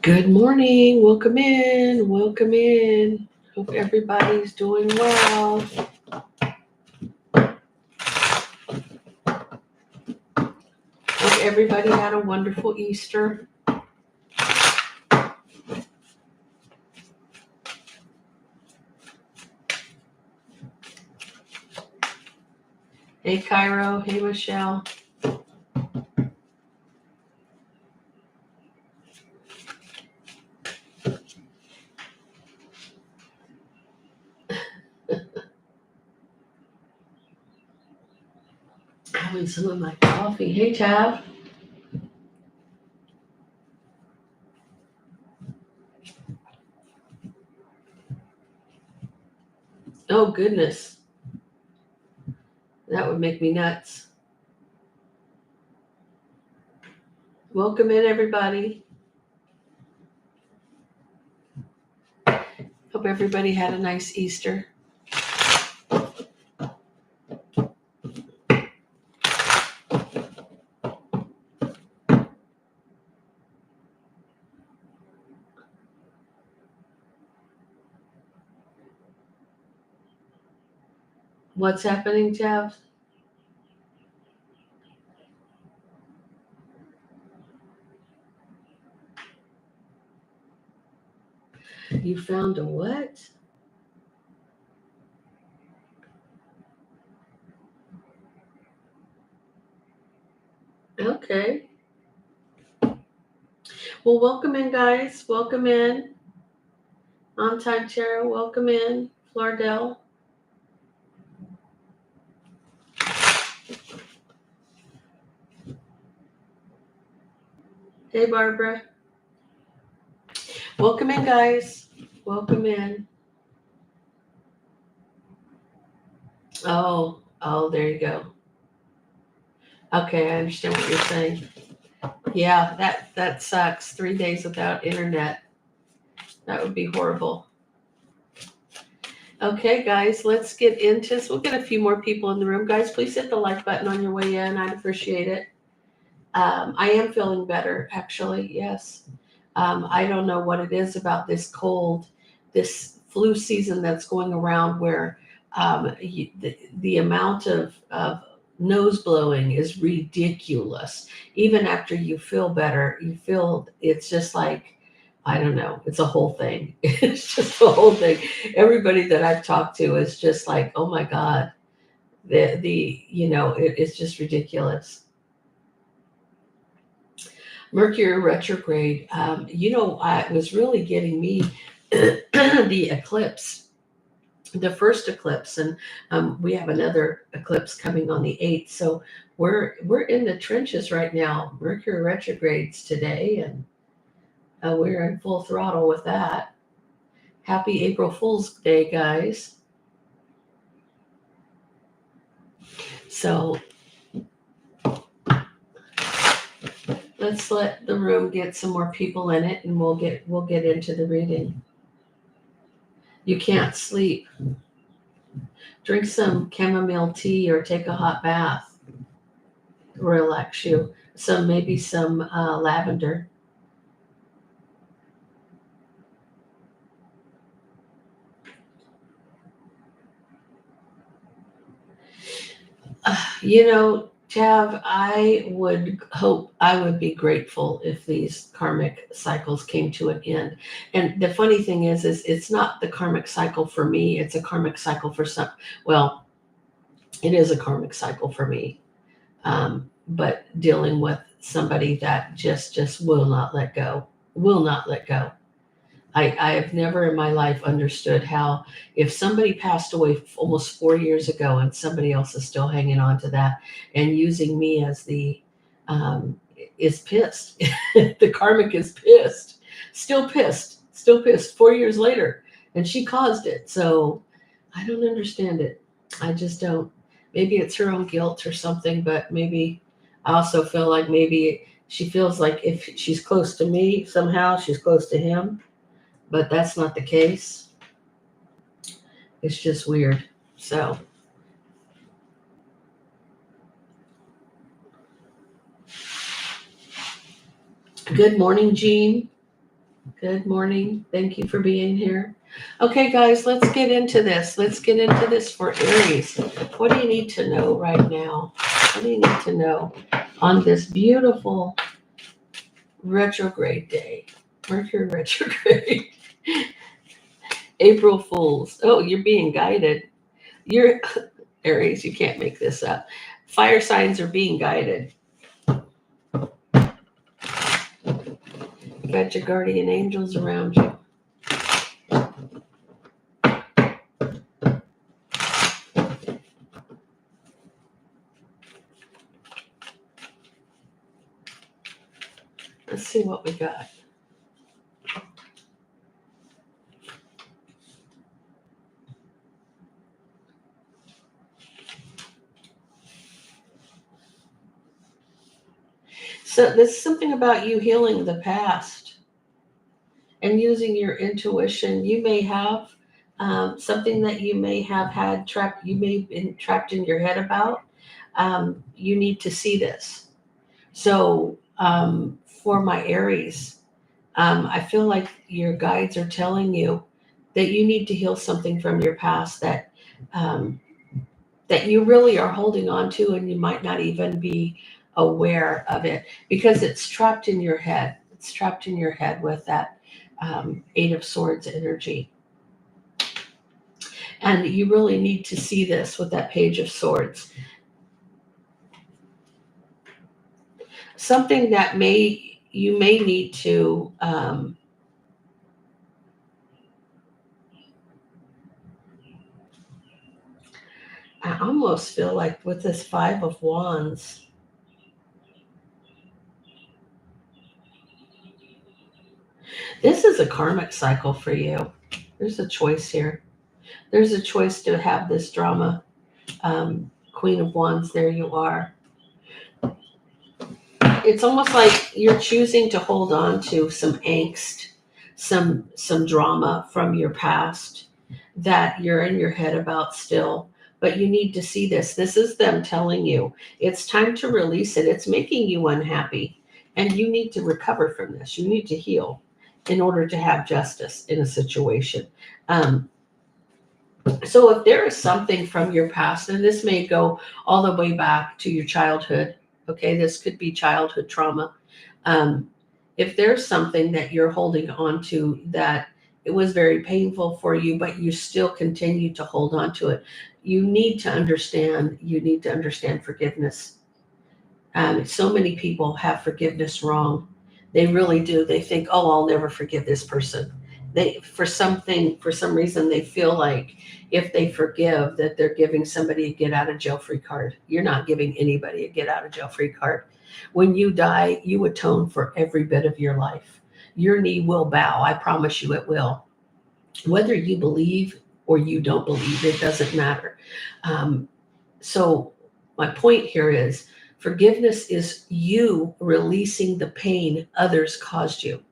Good morning. Welcome in. Welcome in. Hope everybody's doing well. Hope everybody had a wonderful Easter. Hey, Cairo. Hey, Michelle. Having some of my coffee. Hey, Tab. Oh, goodness. That would make me nuts. Welcome in, everybody. Hope everybody had a nice Easter. What's happening, Tab? You found a what? Okay. Well, welcome in, guys. Welcome in. On time, Tara. Welcome in. Flordell. Hey, Barbara. Welcome in, guys. Welcome in. Oh, there you go. Okay, I understand what you're saying. Yeah, that sucks. 3 days without internet. That would be horrible. Okay, guys, let's get into this. We'll get a few more people in the room. Guys, please hit the like button on your way in. I'd appreciate it. I am feeling better, actually. Yes. I don't know what it is about this cold, this flu season that's going around where the amount of nose blowing is ridiculous. Even after you feel better, you feel it's just like, I don't know, it's a whole thing. It's just a whole thing. Everybody that I've talked to is just like, oh my God, it's just ridiculous. Mercury retrograde, it was really getting me the eclipse, the first eclipse, and we have another eclipse coming on the 8th. So we're in the trenches right now. Mercury retrogrades today, and we're in full throttle with that. Happy April Fool's Day, guys. So let's let the room get some more people in it, and we'll get into the reading. You can't sleep. Drink some chamomile tea or take a hot bath. Relax you. Maybe some lavender. Tav, I would be grateful if these karmic cycles came to an end. And the funny thing is it's not the karmic cycle for me. It's a karmic cycle for some. Well, it is a karmic cycle for me. But dealing with somebody that just will not let go. I have never in my life understood how, if somebody passed away almost 4 years ago and somebody else is still hanging on to that and using me as is pissed. The karmic is pissed, still pissed 4 years later, and she caused it. So I don't understand it. I just don't. Maybe it's her own guilt or something, but maybe I also feel like maybe she feels like if she's close to me, somehow she's close to him. But that's not the case. It's just weird. So good morning, Jean. Good morning. Thank you for being here. Okay, guys, let's get into this. Let's get into this for Aries. What do you need to know right now? What do you need to know on this beautiful retrograde day? Mercury retrograde. April Fools. Oh, you're being guided. You're Aries, you can't make this up. Fire signs are being guided. You got your guardian angels around you. Let's see what we got. So there's something about you healing the past and using your intuition. You may have something that you may have had trapped, you may have been trapped in your head about. You need to see this. So for my Aries, I feel like your guides are telling you that you need to heal something from your past um, that you really are holding on to, and you might not even be aware of it because it's trapped in your head. It's trapped in your head with that Eight of Swords energy. And you really need to see this with that Page of Swords. Something that you may need to I almost feel like with this Five of Wands, this is a karmic cycle for you. There's a choice here. There's a choice to have this drama. Queen of Wands, there you are. It's almost like you're choosing to hold on to some angst, some drama from your past that you're in your head about still. But you need to see this. This is them telling you it's time to release it. It's making you unhappy. And you need to recover from this. You need to heal in order to have justice in a situation. Um, so if there is something from your past, and this may go all the way back to your childhood, okay, this could be childhood trauma. Um, if there's something that you're holding on to that it was very painful for you, but you still continue to hold on to it, you need to understand. You need to understand forgiveness. So many people have forgiveness wrong. They really do. They think, oh, I'll never forgive this person. They, for some reason, they feel like if they forgive, that they're giving somebody a get out of jail free card. You're not giving anybody a get out of jail free card. When you die, you atone for every bit of your life. Your knee will bow. I promise you it will. Whether you believe or you don't believe, it doesn't matter. Um, so my point here is forgiveness is you releasing the pain others caused you.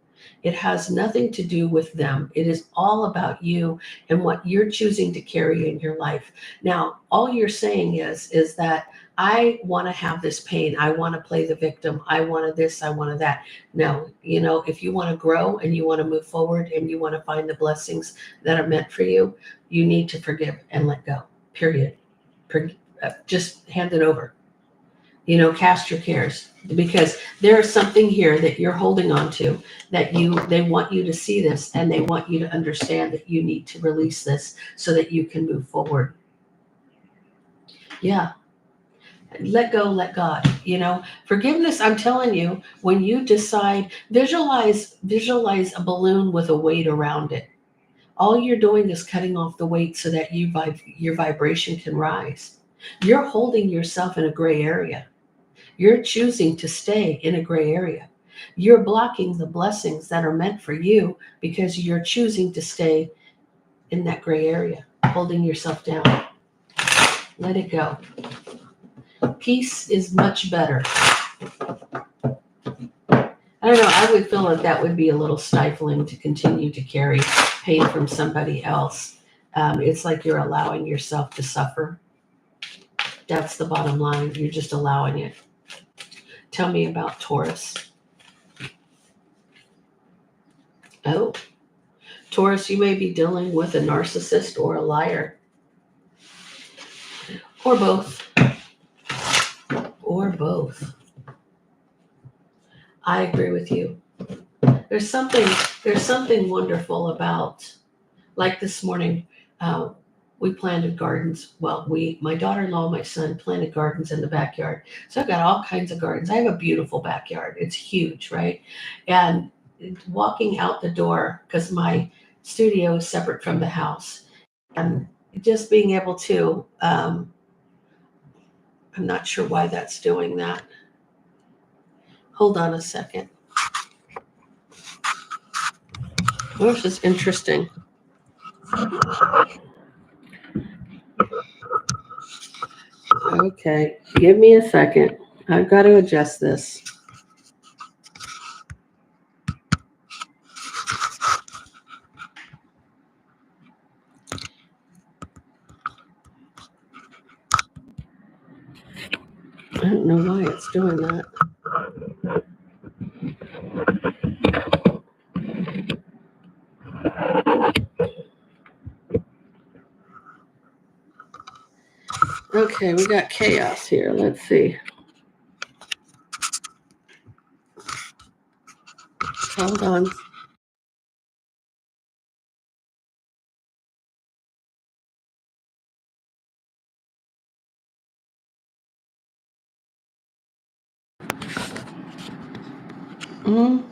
It has nothing to do with them. It is all about you and what you're choosing to carry in your life. Now, all you're saying is that I want to have this pain. I want to play the victim. I wanted this. I wanted that. No, if you want to grow and you want to move forward and you want to find the blessings that are meant for you, you need to forgive and let go. Period. Just hand it over. Cast your cares, because there is something here that you're holding on to that they want you to see this, and they want you to understand that you need to release this so that you can move forward. Yeah. Let go, let God. Forgiveness, I'm telling you, when you decide, visualize a balloon with a weight around it. All you're doing is cutting off the weight so that your vibration can rise. You're holding yourself in a gray area. You're choosing to stay in a gray area. You're blocking the blessings that are meant for you because you're choosing to stay in that gray area, holding yourself down. Let it go. Peace is much better. I don't know. I would feel like that would be a little stifling to continue to carry pain from somebody else. It's like you're allowing yourself to suffer. That's the bottom line. You're just allowing it. Tell me about Taurus. Taurus, you may be dealing with a narcissist or a liar, or both, or both. I agree with you. There's something wonderful about, like this morning, we planted gardens. Well, my daughter-in-law, my son planted gardens in the backyard. So I've got all kinds of gardens. I have a beautiful backyard. It's huge, right? And walking out the door, because my studio is separate from the house, and just being able to, I'm not sure why that's doing that. Hold on a second. Oh, this is interesting. Okay, give me a second. I've got to adjust this. I don't know why it's doing that. Okay, we got chaos here. Let's see. Hold on. Mm.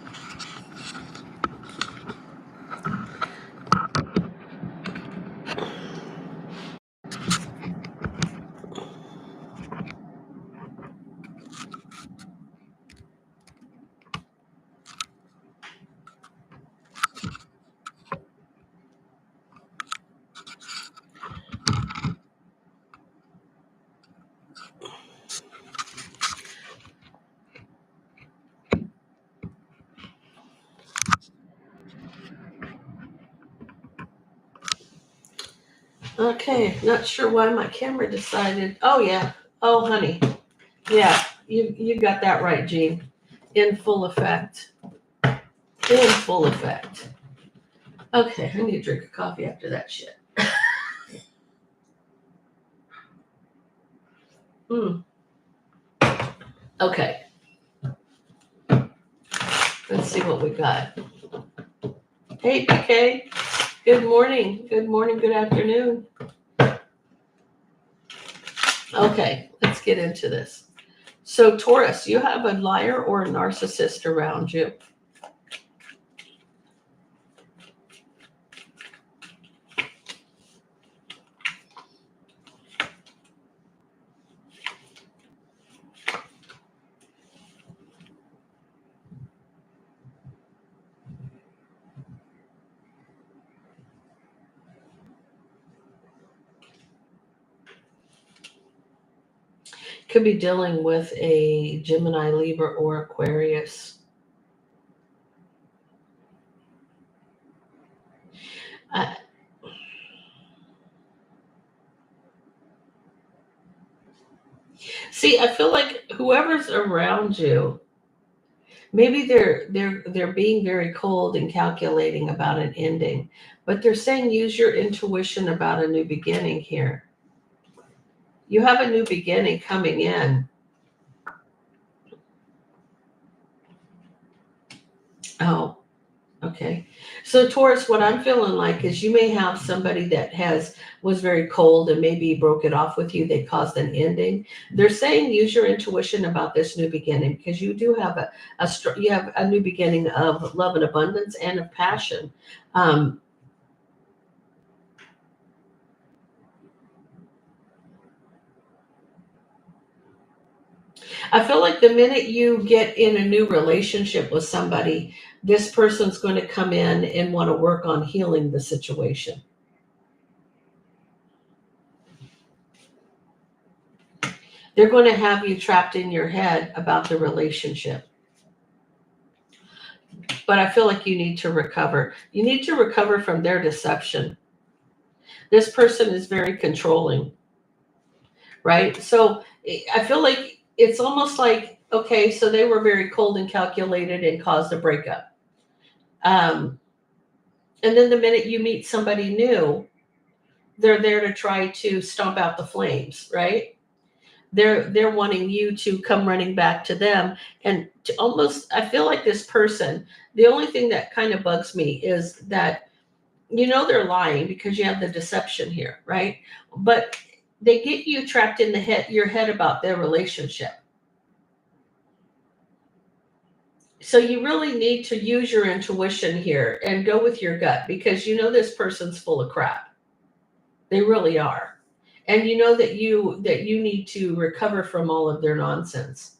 Okay, not sure why my camera decided. Oh yeah. Oh honey. Yeah, you got that right, Jean. In full effect. In full effect. Okay, I need to drink a coffee after that shit. Okay. Let's see what we got. Hey PK. Good morning. Good morning. Good afternoon. Okay, let's get into this. So Taurus, you have a liar or a narcissist around you. Could be dealing with a Gemini, Libra, or Aquarius. See, I feel like whoever's around you, maybe they're being very cold and calculating about an ending, but they're saying use your intuition about a new beginning here. You have a new beginning coming in. Oh, okay. So Taurus, what I'm feeling like is you may have somebody that was very cold and maybe broke it off with you. They caused an ending. They're saying use your intuition about this new beginning because you do have you have a new beginning of love and abundance and of passion. I feel like the minute you get in a new relationship with somebody, this person's going to come in and want to work on healing the situation. They're going to have you trapped in your head about the relationship. But I feel like you need to recover. You need to recover from their deception. This person is very controlling, right? So I feel like it's almost like, okay, so they were very cold and calculated and caused a breakup. And then the minute you meet somebody new, they're there to try to stomp out the flames, right? They're wanting you to come running back to them, and to almost, I feel like this person, the only thing that kind of bugs me is that, they're lying because you have the deception here, right? But they get you trapped in your head about their relationship. So you really need to use your intuition here and go with your gut, because this person's full of crap. They really are. And you know that you need to recover from all of their nonsense.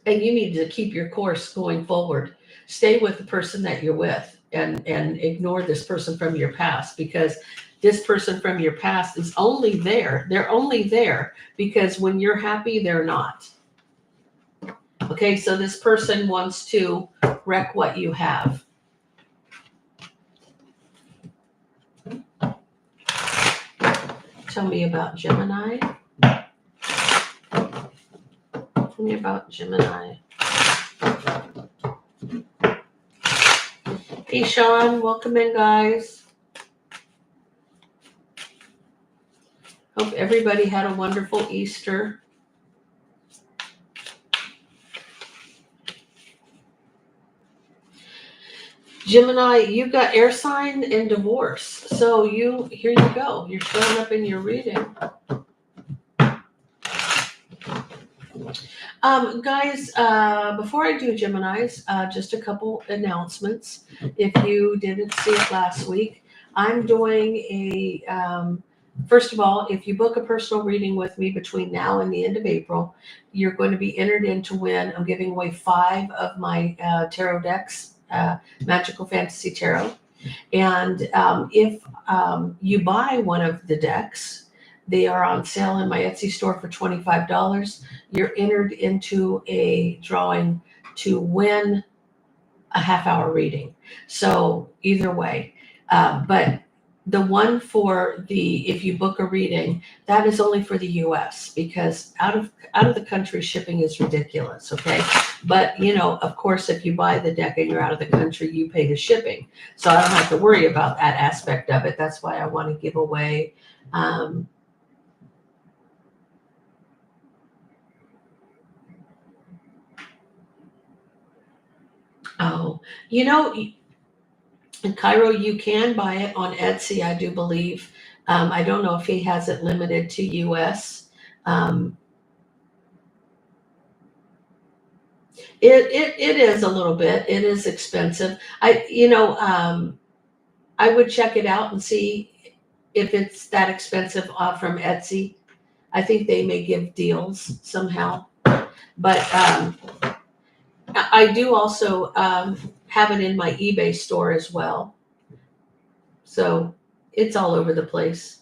And you need to keep your course going forward. Stay with the person that you're with, and ignore this person from your past, because this person from your past is only there. They're only there because when you're happy, they're not. Okay, so this person wants to wreck what you have. Tell me about Gemini. Tell me about Gemini. Hey, Sean, welcome in, guys. Hope everybody had a wonderful Easter. Gemini, you got air sign and divorce. So here you go. You're showing up in your reading. Guys, before I do Geminis, just a couple announcements. If you didn't see it last week, I'm doing first of all, if you book a personal reading with me between now and the end of April, you're going to be entered in to win. I'm giving away 5 of my tarot decks. Magical Fantasy Tarot. And if you buy one of the decks, they are on sale in my Etsy store for $25. You're entered into a drawing to win a half-hour reading. So either way, but the one for if you book a reading, that is only for the US, because out of the country shipping is ridiculous, okay? But of course, if you buy the deck and you're out of the country, you pay the shipping. So I don't have to worry about that aspect of it. That's why I want to give away in Cairo, you can buy it on Etsy, I do believe. I don't know if he has it limited to US. It is a little bit. It is expensive. I would check it out and see if it's that expensive from Etsy. I think they may give deals somehow. But I do also have it in my eBay store as well. So it's all over the place.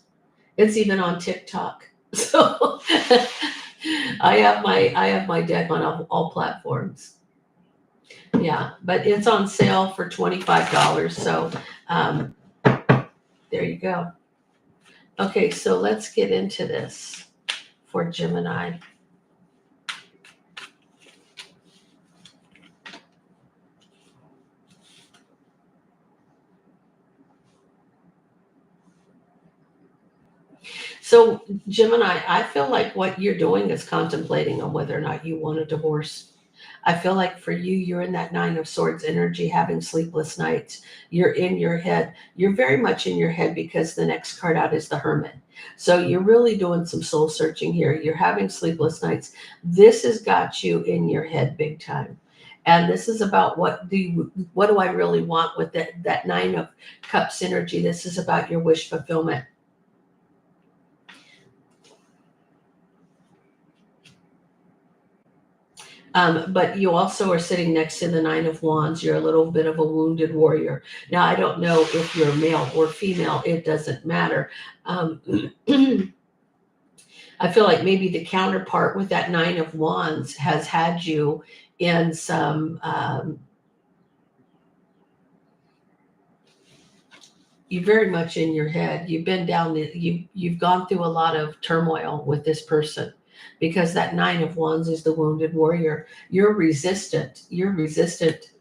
It's even on TikTok. So I have my deck on all platforms. Yeah, but it's on sale for $25. So there you go. Okay, so let's get into this for Gemini. So Gemini, I feel like what you're doing is contemplating on whether or not you want a divorce. I feel like for you, you're in that 9 of Swords energy, having sleepless nights. You're in your head. You're very much in your head because the next card out is the Hermit. So you're really doing some soul searching here. You're having sleepless nights. This has got you in your head big time. And this is about what do I really want with that 9 of Cups energy. This is about your wish fulfillment. But you also are sitting next to the 9 of Wands. You're a little bit of a wounded warrior. Now, I don't know if you're male or female. It doesn't matter. I feel like maybe the counterpart with that 9 of Wands has had you in some... you're very much in your head. You've been down, you've gone through a lot of turmoil with this person. Because that 9 of Wands is the wounded warrior. You're resistant. You're resistant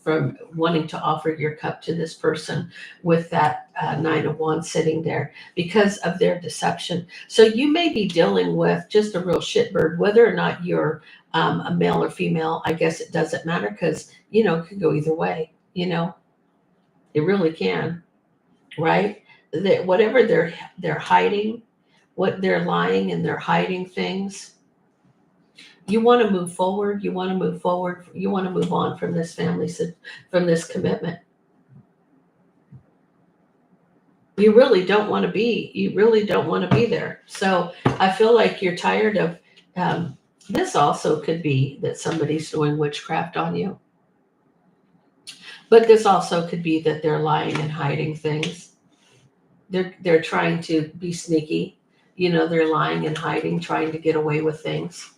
from wanting to offer your cup to this person with that Nine of Wands sitting there because of their deception. So you may be dealing with just a real shitbird, whether or not you're a male or female. I guess it doesn't matter because, you know, it could go either way, you know, it really can, right? That whatever they're hiding, what they're lying and they're hiding things. You want to move forward. You want to move forward. You want to move on from this family, from this commitment. You really don't want to be. You really don't want to be there. So I feel like you're tired of. This also could be that somebody's doing witchcraft on you, but this also could be that they're lying and hiding things. They're trying to be sneaky. You know, they're lying and hiding, trying to get away with things.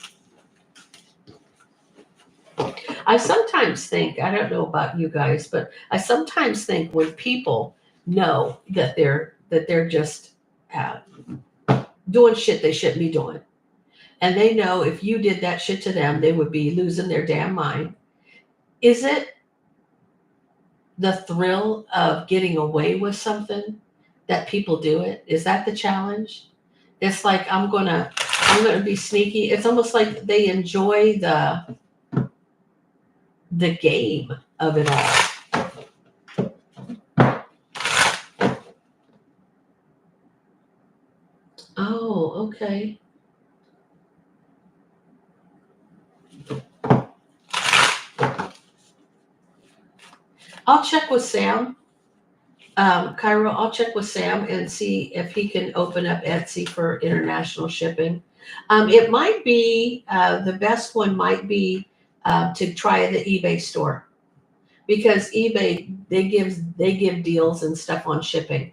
I sometimes think, I don't know about you guys, but I sometimes think when people know that they're just doing shit they shouldn't be doing, and they know if you did that shit to them, they would be losing their damn mind. Is it the thrill of getting away with something that people do it? Is that the challenge? It's like I'm gonna be sneaky. It's almost like they enjoy the game of it all. Oh, okay. I'll check with Sam. Cairo, I'll check with Sam and see if he can open up Etsy for international shipping. It might be, the best one might be to try the eBay store, because eBay, they give deals and stuff on shipping,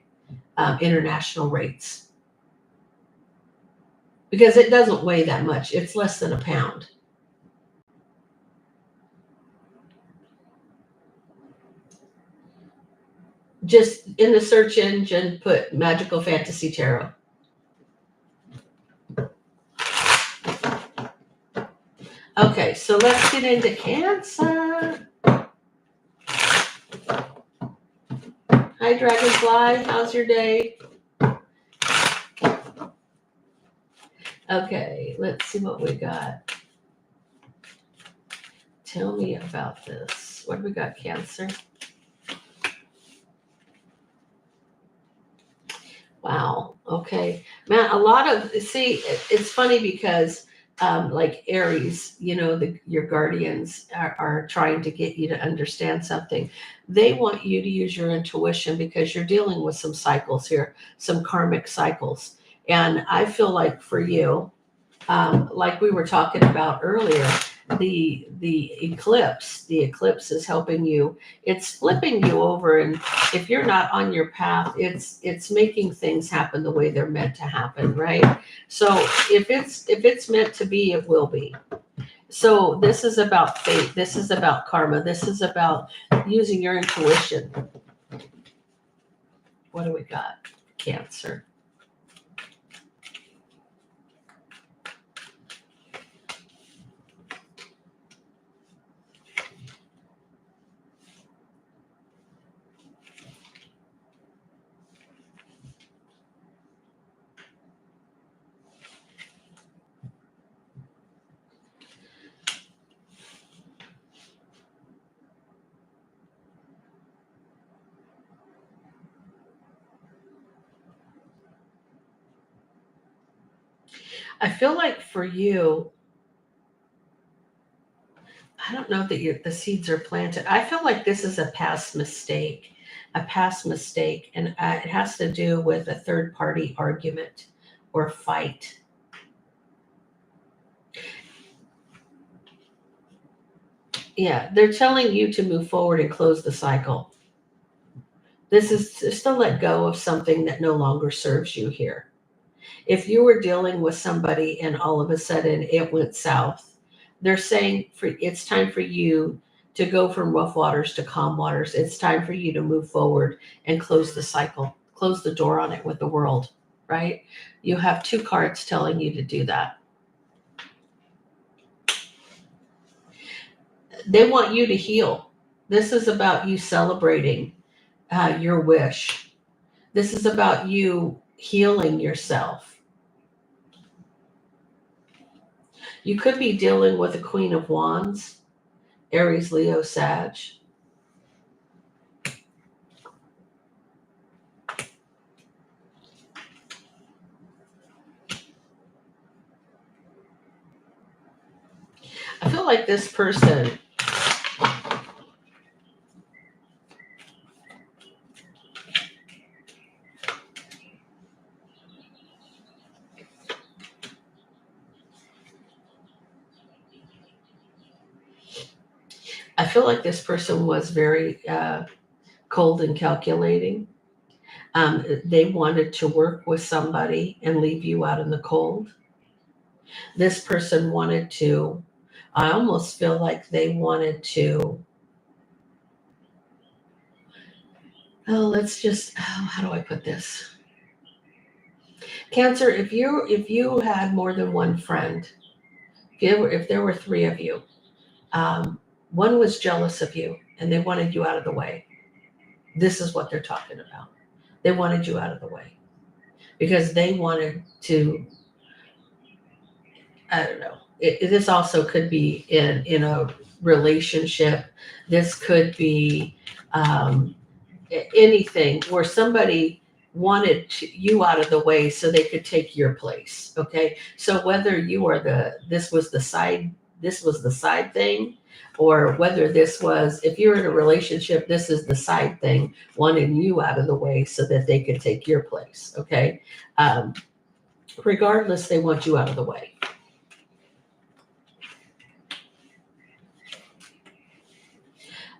international rates, because it doesn't weigh that much. It's less than a pound. Just in the search engine, put Magical Fantasy Tarot. Okay, so let's get into Cancer. Hi, Dragonfly. How's your day? Okay, let's see what we got. Tell me about this. What do we got, Cancer? Wow. Okay. Man, a lot of, see, it's funny because like Aries, you know, your guardians are trying to get you to understand something. They want you to use your intuition because you're dealing with some cycles here, some karmic cycles. And I feel like for you, like we were talking about earlier, the eclipse is helping you. It's flipping you over, and if you're not on your path, it's making things happen the way they're meant to happen, right? So if it's meant to be, it will be. So this is about fate. This is about karma. This is about using your intuition. What do we got? Cancer. I feel like for you, I don't know that the seeds are planted. I feel like this is a past mistake, and it has to do with a third party argument or fight. Yeah, they're telling you to move forward and close the cycle. This is just to let go of something that no longer serves you here. If you were dealing with somebody and all of a sudden it went south, they're saying it's time for you to go from rough waters to calm waters. It's time for you to move forward and close the cycle, close the door on it with the world, right? You have two cards telling you to do that. They want you to heal. This is about you celebrating your wish. This is about you healing yourself. You could be dealing with a Queen of Wands, Aries, Leo, Sag. I feel like this person, was very cold and calculating. They wanted to work with somebody and leave you out in the cold. This person wanted to, I almost feel like they wanted to, how do I put this? Cancer, if you had more than one friend, if there were three of you, one was jealous of you and they wanted you out of the way. This is what they're talking about. They wanted you out of the way because they wanted to, I don't know. This also could be in a relationship. This could be anything where somebody wanted you out of the way so they could take your place. Okay, so whether you are this was the side thing, or whether this was, if you're in a relationship, this is the side thing, wanting you out of the way so that they could take your place. Okay, regardless, they want you out of the way.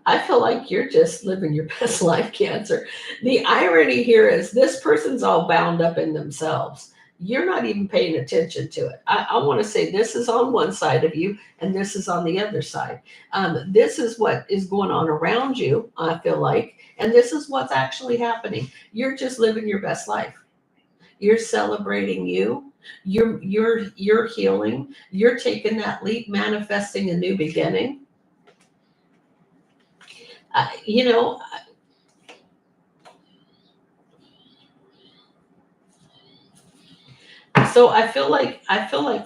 I feel like you're just living your best life, Cancer. The irony here is this person's all bound up in themselves. You're not even paying attention to it. I want to say this is on one side of you and this is on the other side. This is what is going on around you, I feel like, and this is what's actually happening. You're just living your best life. You're celebrating you. You're healing. You're taking that leap, manifesting a new beginning. You know, so I feel like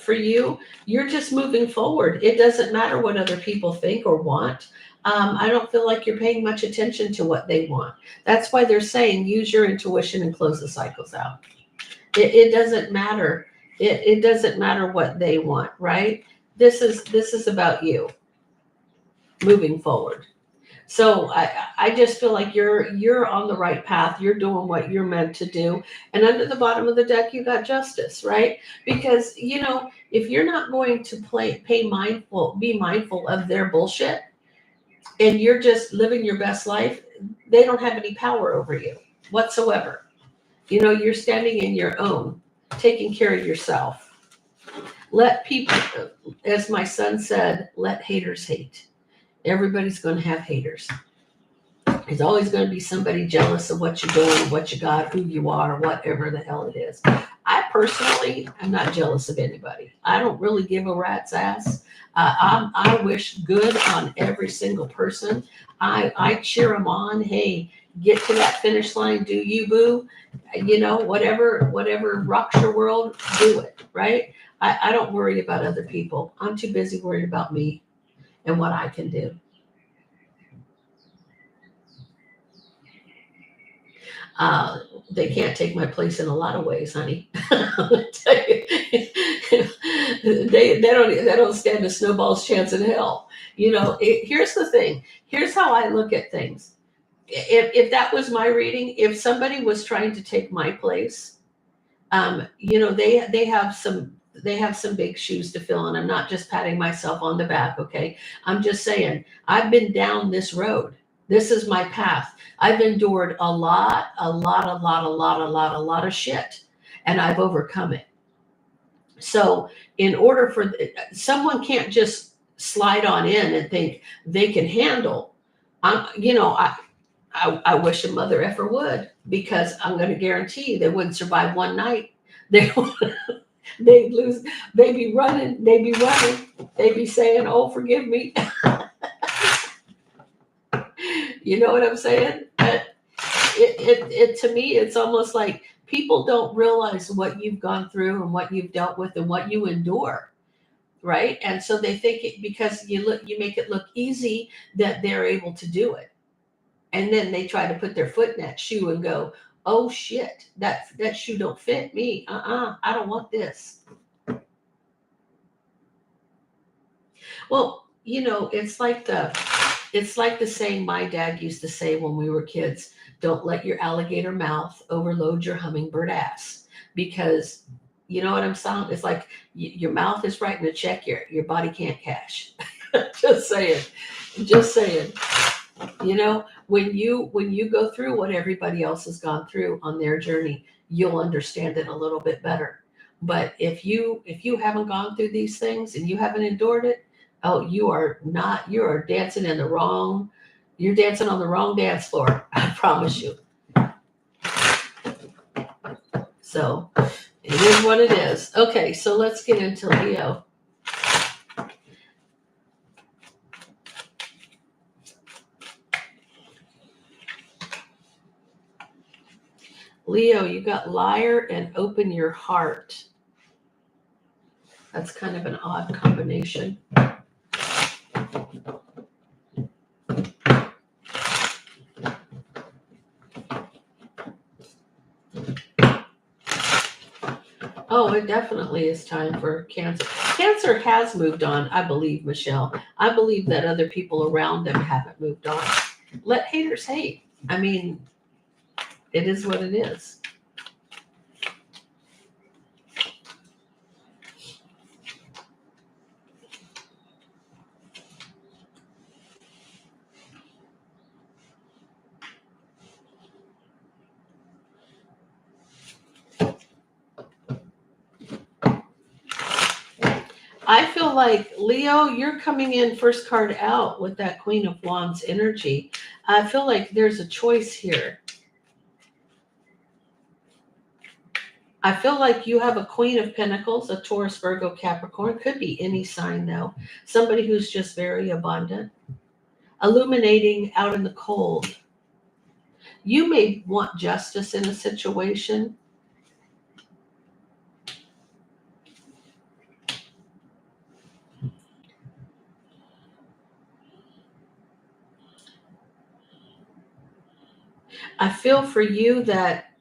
for you, you're just moving forward. It doesn't matter what other people think or want. I don't feel like you're paying much attention to what they want. That's why they're saying use your intuition and close the cycles out. It doesn't matter. It doesn't matter what they want, right? This is about you moving forward. So I just feel like you're on the right path. You're doing what you're meant to do. And under the bottom of the deck, you got justice, right? Because if you're not going to be mindful of their bullshit, and you're just living your best life, they don't have any power over you whatsoever. You're standing in your own, taking care of yourself. Let people, as my son said, let haters hate. Everybody's going to have haters. There's always going to be somebody jealous of what you're doing, what you got, who you are, whatever the hell it is. I personally am not jealous of anybody. I don't really give a rat's ass. I wish good on every single person. I cheer them on. Hey, get to that finish line. Do you, boo? Whatever rocks your world, do it, right? I don't worry about other people. I'm too busy worried about me and what I can do. They can't take my place in a lot of ways, honey. they don't stand a snowball's chance in hell. Here's the thing. Here's how I look at things. If that was my reading, if somebody was trying to take my place, they have some big shoes to fill, and I'm not just patting myself on the back. Okay, I'm just saying I've been down this road. This is my path. I've endured a lot of shit, and I've overcome it. So in order for someone can't just slide on in and think they can handle. I wish a mother effer would, because I'm going to guarantee you they wouldn't survive one night. They'd lose. They'd be running. They'd be saying, "Oh, forgive me." You know what I'm saying? It to me, it's almost like people don't realize what you've gone through and what you've dealt with and what you endure, right? And so they think because you make it look easy that they're able to do it, and then they try to put their foot in that shoe and go, "Oh shit, that shoe don't fit me. I don't want this." Well, it's like the saying my dad used to say when we were kids: "Don't let your alligator mouth overload your hummingbird ass," because you know what I'm saying. It's like your mouth is writing a check, your body can't cash. Just saying, just saying. When you go through what everybody else has gone through on their journey, you'll understand it a little bit better. But if you haven't gone through these things and you haven't endured it, oh, you are dancing in the wrong, you're dancing on the wrong dance floor. I promise you. So it is what it is. Okay, so let's get into Leo. Leo, you got liar and open your heart. That's kind of an odd combination. Oh, it definitely is time for Cancer. Cancer has moved on, I believe, Michelle. I believe that other people around them haven't moved on. Let haters hate. I mean, it is what it is. I feel like, Leo, you're coming in first card out with that Queen of Wands energy. I feel like there's a choice here. I feel like you have a Queen of Pentacles, a Taurus, Virgo, Capricorn. Could be any sign, though. Somebody who's just very abundant, illuminating out in the cold. You may want justice in a situation. I feel for you that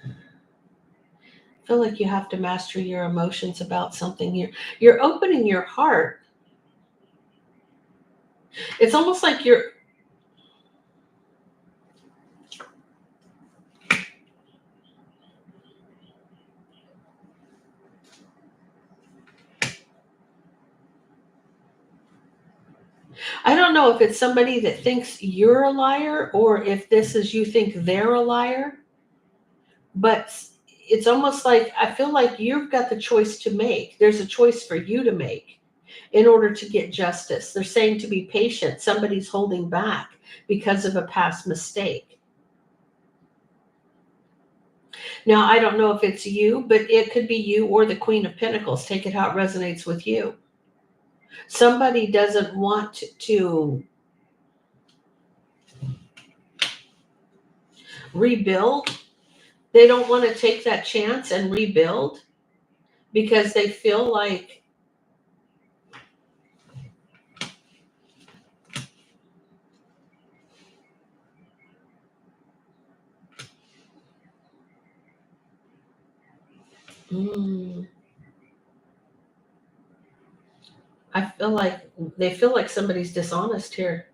I feel like you have to master your emotions about something here. You're opening your heart. It's almost like I don't know if it's somebody that thinks you're a liar or if this is you think they're a liar, but it's almost like I feel like you've got the choice to make. There's a choice for you to make in order to get justice. They're saying to be patient. Somebody's holding back because of a past mistake. Now, I don't know if it's you, but it could be you or the Queen of Pentacles. Take it how it resonates with you. Somebody doesn't want to rebuild. They don't want to take that chance and rebuild because they feel like I feel like they feel like somebody's dishonest here.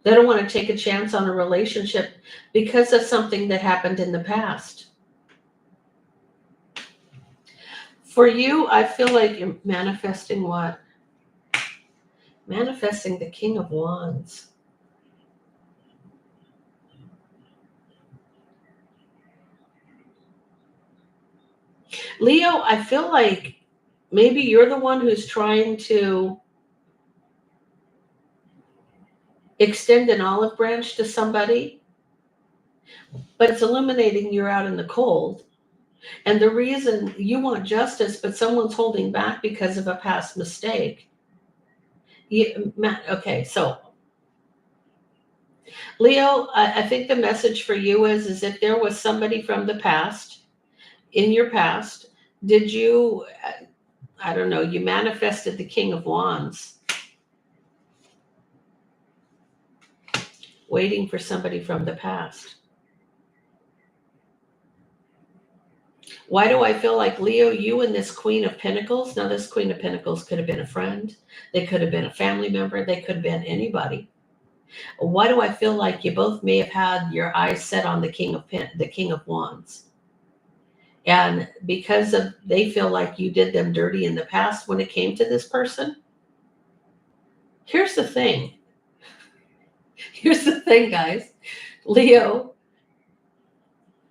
They don't want to take a chance on a relationship because of something that happened in the past. For you, I feel like you're manifesting what? Manifesting the King of Wands. Leo, I feel like maybe you're the one who's trying to extend an olive branch to somebody, but it's illuminating you're out in the cold. And the reason you want justice, but someone's holding back because of a past mistake. Okay, so Leo, I think the message for you is if there was somebody from the past, in your past, did you, I don't know, you manifested the King of Wands, waiting for somebody from the past. Why do I feel like, Leo, you and this Queen of Pentacles? Now, this Queen of Pentacles could have been a friend. They could have been a family member. They could have been anybody. Why do I feel like you both may have had your eyes set on the King of Wands? And because of they feel like you did them dirty in the past when it came to this person. Here's the thing. Here's the thing, guys. Leo,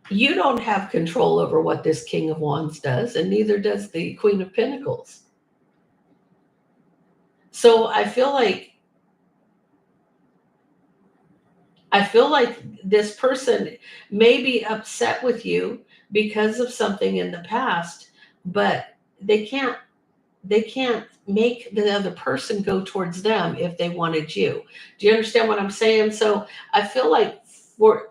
you don't have control over what this King of Wands does, and neither does the Queen of Pentacles. So I feel like this person may be upset with you because of something in the past, but they can't make the other person go towards them if they wanted you. Do you understand what I'm saying? So I feel like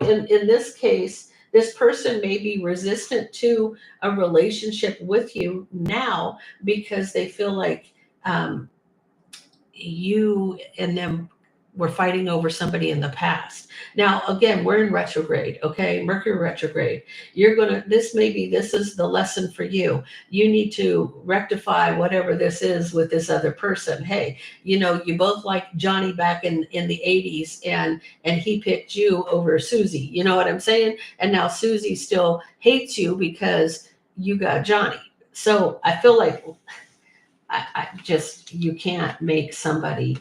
in this case, this person may be resistant to a relationship with you now because they feel like you and them were fighting over somebody in the past. Now, again, we're in retrograde, okay? Mercury retrograde. This is the lesson for you. You need to rectify whatever this is with this other person. Hey, you both like Johnny back in the 80s and he picked you over Susie. You know what I'm saying? And now Susie still hates you because you got Johnny. So I feel like you can't make somebody,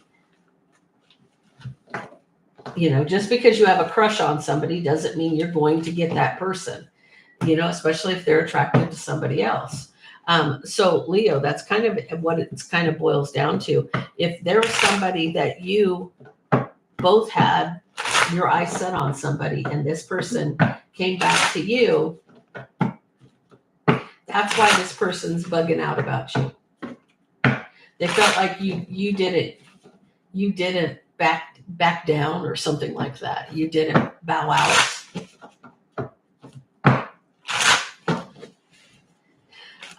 just because you have a crush on somebody doesn't mean you're going to get that person, especially if they're attracted to somebody else. So Leo, that's kind of what it's kind of boils down to. If there was somebody that you both had your eyes set on somebody and this person came back to you, that's why this person's bugging out about you. They felt like you didn't back down or something like that. You didn't bow out.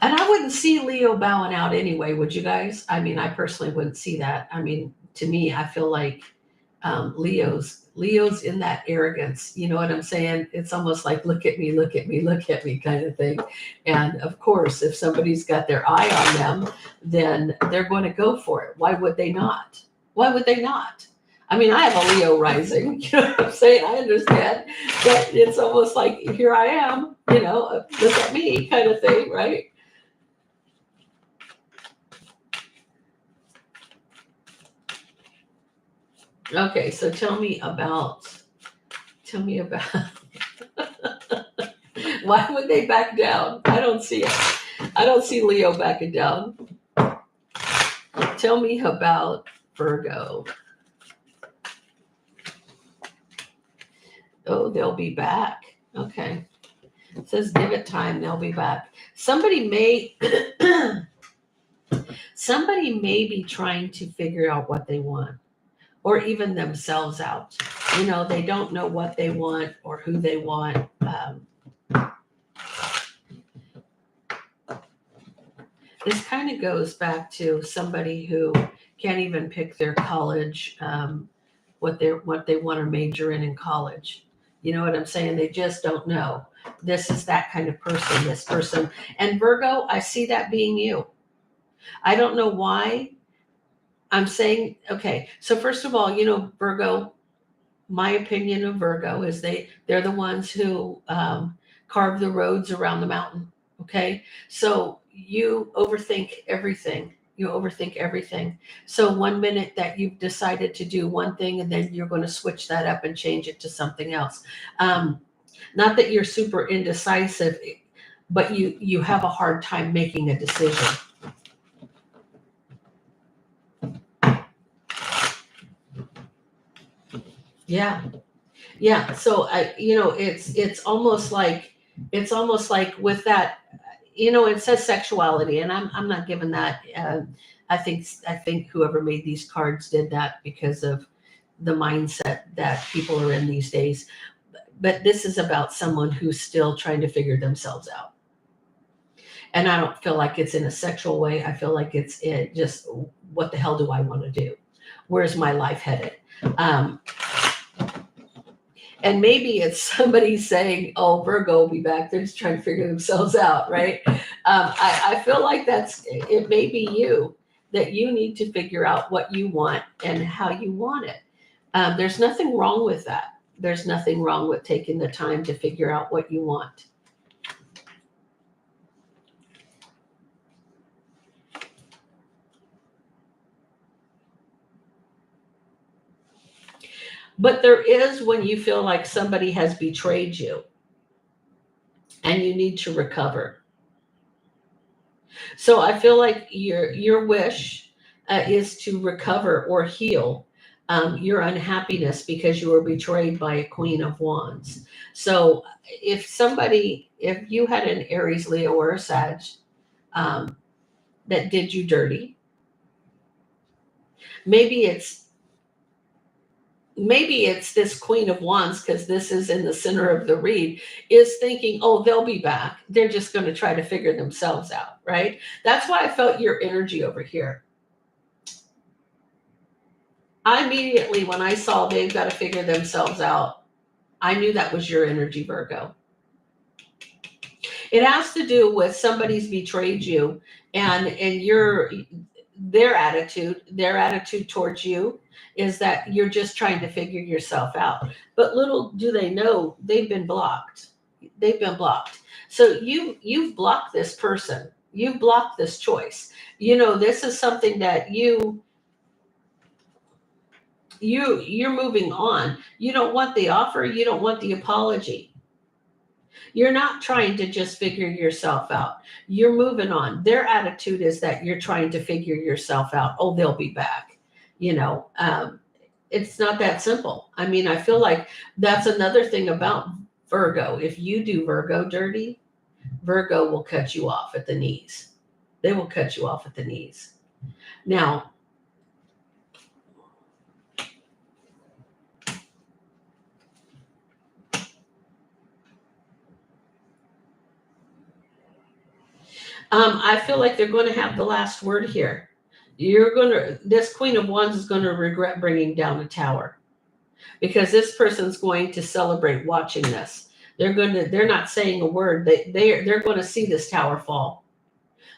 And I wouldn't see Leo bowing out anyway, would you guys? I mean, I personally wouldn't see that. I mean, to me, I feel like Leo's in that arrogance. You know what I'm saying? It's almost like, look at me, look at me, look at me kind of thing. And of course, if somebody's got their eye on them, then they're going to go for it. Why would they not? Why would they not? I mean, I have a Leo rising, you know what I'm saying? I understand, but it's almost like, here I am, look at me kind of thing, right? Okay, so tell me about why would they back down? I don't see it. I don't see Leo backing down. Tell me about Virgo. Oh, they'll be back. Okay. It says give it time, they'll be back. Somebody may be trying to figure out what they want, or even themselves out. They don't know what they want or who they want. This kind of goes back to somebody who can't even pick their college, what they want to major in college. You know what I'm saying? They just don't know. This is that kind of person, this person. And Virgo, I see that being you. I don't know why I'm saying, okay, so first of all, Virgo, my opinion of Virgo is they're the ones who carve the roads around the mountain, okay? So you overthink everything. So one minute that you've decided to do one thing, and then you're going to switch that up and change it to something else. Not that you're super indecisive, but you have a hard time making a decision. Yeah. So it's almost like with that, it says sexuality, and I'm not giving that. I think whoever made these cards did that because of the mindset that people are in these days. But this is about someone who's still trying to figure themselves out. And I don't feel like it's in a sexual way. I feel like it's just, what the hell do I want to do? Where's my life headed? And maybe it's somebody saying, oh, Virgo will be back. They're just trying to figure themselves out, right? I feel like it may be you, that you need to figure out what you want and how you want it. There's nothing wrong with that. There's nothing wrong with taking the time to figure out what you want. But there is when you feel like somebody has betrayed you and you need to recover. So I feel like your wish is to recover or heal your unhappiness because you were betrayed by a Queen of Wands. So if you had an Aries, Leo, or a Sag that did you dirty, maybe it's this Queen of Wands, because this is in the center of the read, is thinking, oh, they'll be back. They're just going to try to figure themselves out, right? That's why I felt your energy over here. I immediately, when I saw they've got to figure themselves out, I knew that was your energy, Virgo. It has to do with somebody's betrayed you and their attitude towards you is that you're just trying to figure yourself out. But little do they know, they've been blocked. They've been blocked. So you've blocked this person. You've blocked this choice. This is something that you're moving on. You don't want the offer. You don't want the apology. You're not trying to just figure yourself out. You're moving on. Their attitude is that you're trying to figure yourself out. Oh, they'll be back. It's not that simple. I mean, I feel like that's another thing about Virgo. If you do Virgo dirty, Virgo will cut you off at the knees. They will cut you off at the knees. Now, I feel like they're going to have the last word here. This Queen of Wands is going to regret bringing down a tower, because this person's going to celebrate watching this. They're not saying a word. They're going to see this tower fall.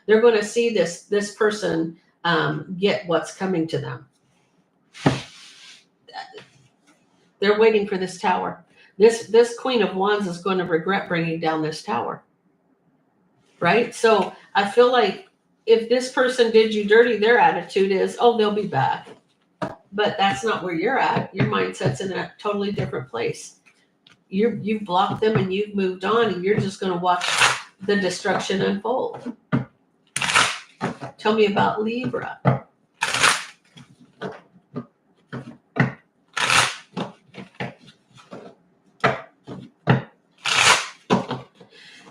They're going to see this person get what's coming to them. They're waiting for this tower. This Queen of Wands is going to regret bringing down this tower. Right? So I feel like if this person did you dirty, their attitude is, oh, they'll be back. But that's not where you're at. Your mindset's in a totally different place. You've blocked them and you've moved on, and you're just going to watch the destruction unfold. Tell me about Libra.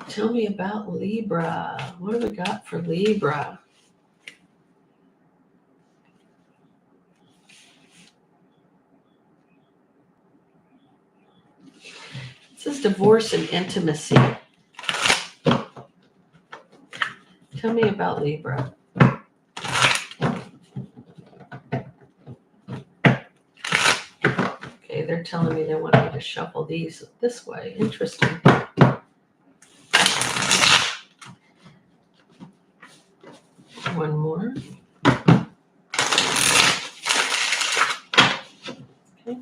Tell me about Libra. What have we got for Libra? This is divorce and intimacy. Tell me about Libra. Okay, they're telling me they want me to shuffle these this way. Interesting. One more. Okay.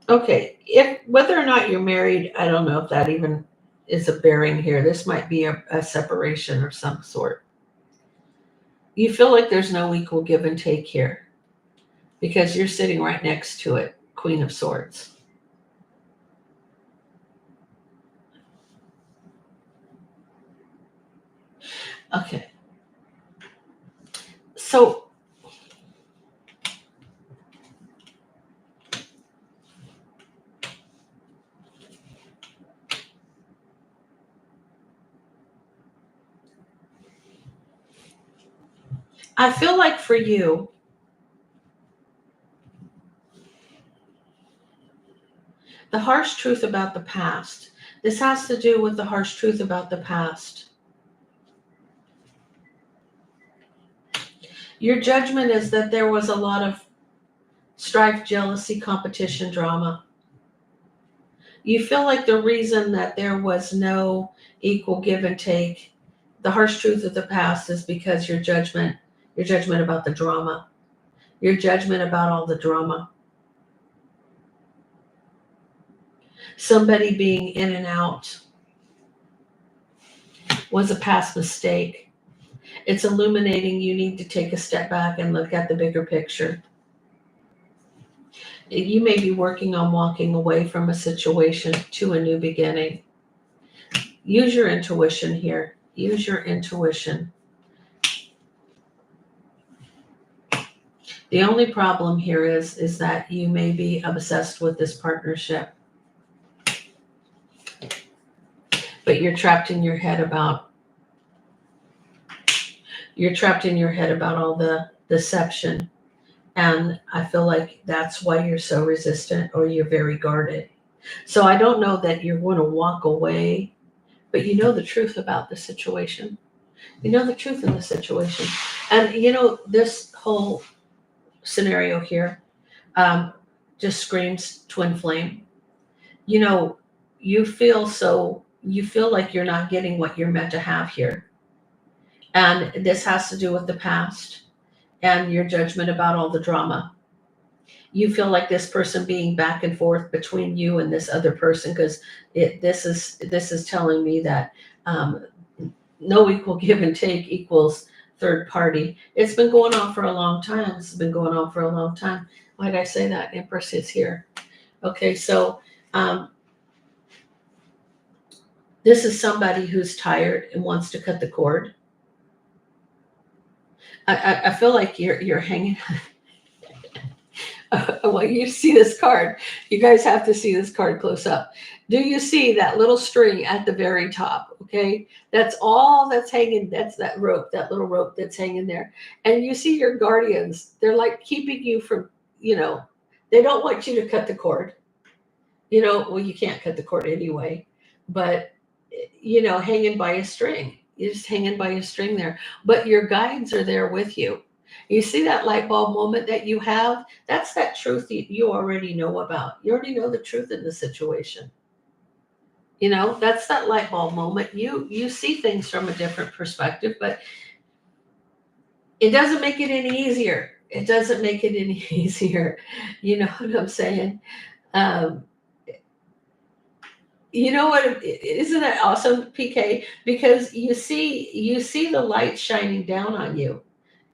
Okay, whether or not you're married, I don't know if that even is a bearing here. This might be a separation of some sort. You feel like there's no equal give and take here because you're sitting right next to it, Queen of Swords. Okay. So I feel like for you, the harsh truth about the past. This has to do with the harsh truth about the past. Your judgment is that there was a lot of strife, jealousy, competition, drama. You feel like the reason that there was no equal give and take, the harsh truth of the past, is because your judgment about the drama, your judgment about all the drama. Somebody being in and out was a past mistake. It's illuminating. You need to take a step back and look at the bigger picture. You may be working on walking away from a situation to a new beginning. Use your intuition here. Use your intuition. The only problem here is that you may be obsessed with this partnership, but you're trapped in your head about all the deception. And I feel like that's why you're so resistant, or you're very guarded. So I don't know that you're going to walk away, but you know the truth about the situation. You know the truth in the situation. And you know, this whole scenario here just screams twin flame. You know, you feel like you're not getting what you're meant to have here. And this has to do with the past and your judgment about all the drama. You feel like this person being back and forth between you and this other person, because this is telling me that no equal give and take equals third party. It's been going on for a long time. It's been going on for a long time. Why did I say that? Empress is here. Okay, so this is somebody who's tired and wants to cut the cord. I feel like you're hanging. I want you to see this card. You guys have to see this card close up. Do you see that little string at the very top? Okay, that's all that's hanging. That's that rope, that little rope that's hanging there. And you see your guardians. They're like keeping you from, they don't want you to cut the cord. Well, you can't cut the cord anyway, but hanging by a string. You're just hanging by a string there. But your guides are there with you. You see that light bulb moment that you have? That's that truth that you already know about. You already know the truth in the situation. That's that light bulb moment. You see things from a different perspective, but it doesn't make it any easier. It doesn't make it any easier. You know what I'm saying? You know what? Isn't that awesome, PK? Because you see the light shining down on you.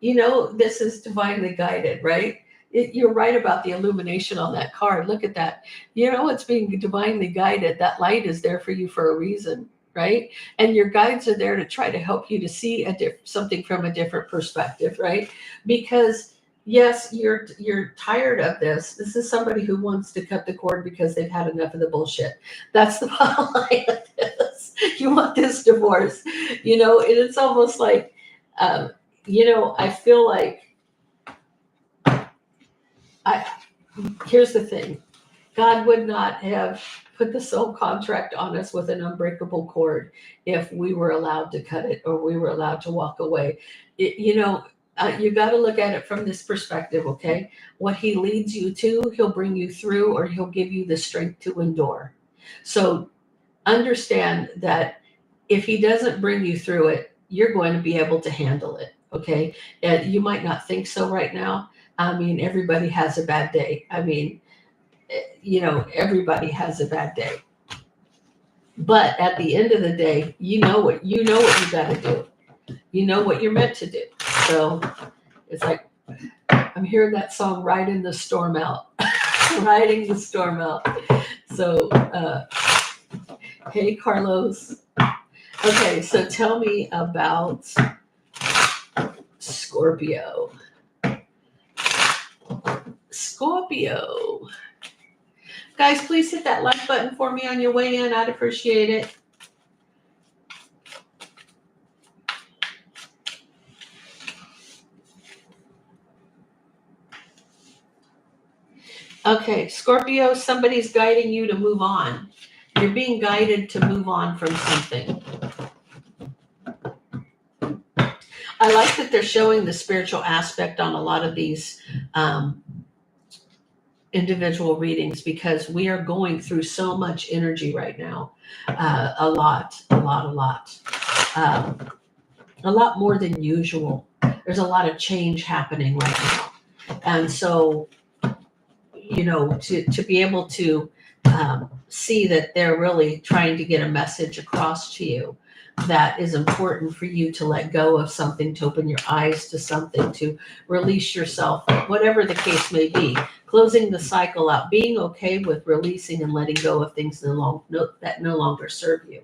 This is divinely guided, right? You're right about the illumination on that card. Look at that. It's being divinely guided. That light is there for you for a reason, right? And your guides are there to try to help you to see something from a different perspective, right? Because yes, you're tired of this. This is somebody who wants to cut the cord because they've had enough of the bullshit. That's the bottom line of this. You want this divorce, and it's almost like, I feel like here's the thing. God would not have put the soul contract on us with an unbreakable cord if we were allowed to cut it or we were allowed to walk away. You got to look at it from this perspective, okay? What he leads you to, he'll bring you through, or he'll give you the strength to endure. So understand that if he doesn't bring you through it, you're going to be able to handle it, okay? And you might not think so right now. Everybody has a bad day. Everybody has a bad day. But at the end of the day, you know what you got to do. You know what you're meant to do. So it's like, I'm hearing that song, Riding the Storm Out. Riding the Storm Out. So, hey, Carlos. Okay, so tell me about Scorpio. Scorpio. Guys, please hit that like button for me on your way in. I'd appreciate it. Okay, Scorpio, somebody's guiding you to move on. You're being guided to move on from something. I like that they're showing the spiritual aspect on a lot of these individual readings, because we are going through so much energy right now. A lot more than usual. There's a lot of change happening right now. And so, to be able to see that they're really trying to get a message across to you that is important for you to let go of something, to open your eyes to something, to release yourself, whatever the case may be, closing the cycle out, being okay with releasing and letting go of things that no longer serve you.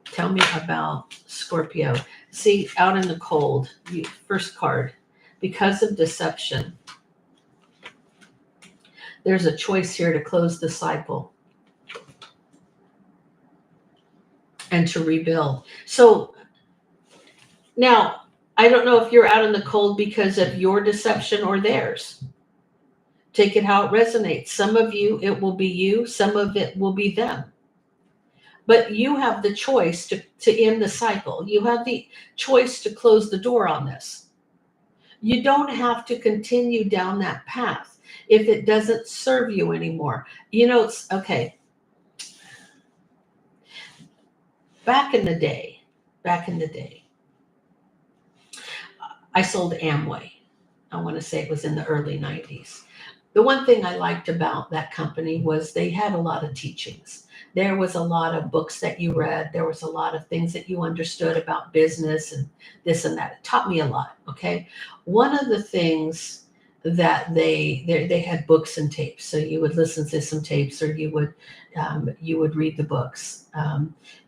Tell me about Scorpio. See, out in the cold, first card, because of deception, there's a choice here to close the cycle and to rebuild. So now, I don't know if you're out in the cold because of your deception or theirs. Take it how it resonates. Some of you, it will be you. Some of it will be them. But you have the choice to end the cycle. You have the choice to close the door on this. You don't have to continue down that path if it doesn't serve you anymore. It's okay. Back in the day, I sold Amway. I want to say it was in the early 90s. The one thing I liked about that company was they had a lot of teachings. There was a lot of books that you read. There was a lot of things that you understood about business and this and that. It taught me a lot, okay? One of the things that they had books and tapes. So you would listen to some tapes, or you would read the books.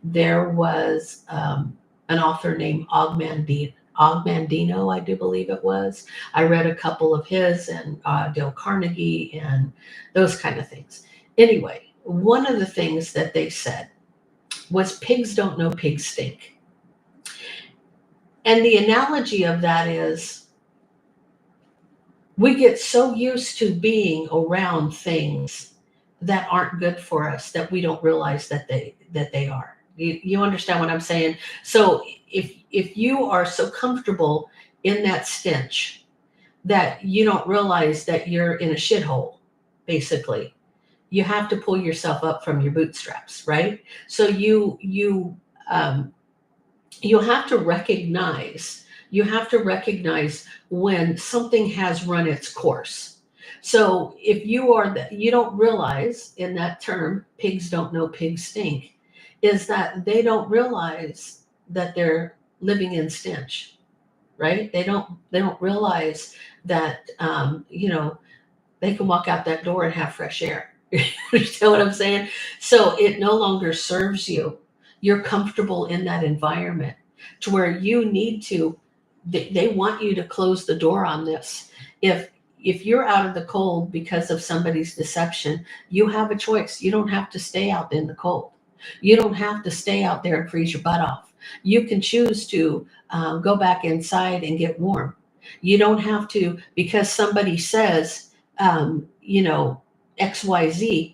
There was an author named Ogmandino, I do believe it was. I read a couple of his, and Dale Carnegie and those kind of things. Anyway, one of the things that they said was pigs don't know pigs stink. And the analogy of that is we get so used to being around things that aren't good for us that we don't realize that they are. You understand what I'm saying? So if you are so comfortable in that stench that you don't realize that you're in a shithole, basically, you have to pull yourself up from your bootstraps, right? So you have to recognize. You have to recognize when something has run its course. So if you don't realize in that term, pigs don't know pigs stink, is that they don't realize that they're living in stench, right? They don't realize that, they can walk out that door and have fresh air. You understand what I'm saying? So it no longer serves you. You're comfortable in that environment to where you need to, they want you to close the door on this. If you're out of the cold because of somebody's deception, you have a choice. You don't have to stay out in the cold. You don't have to stay out there and freeze your butt off. You can choose to go back inside and get warm. You don't have to, because somebody says, XYZ,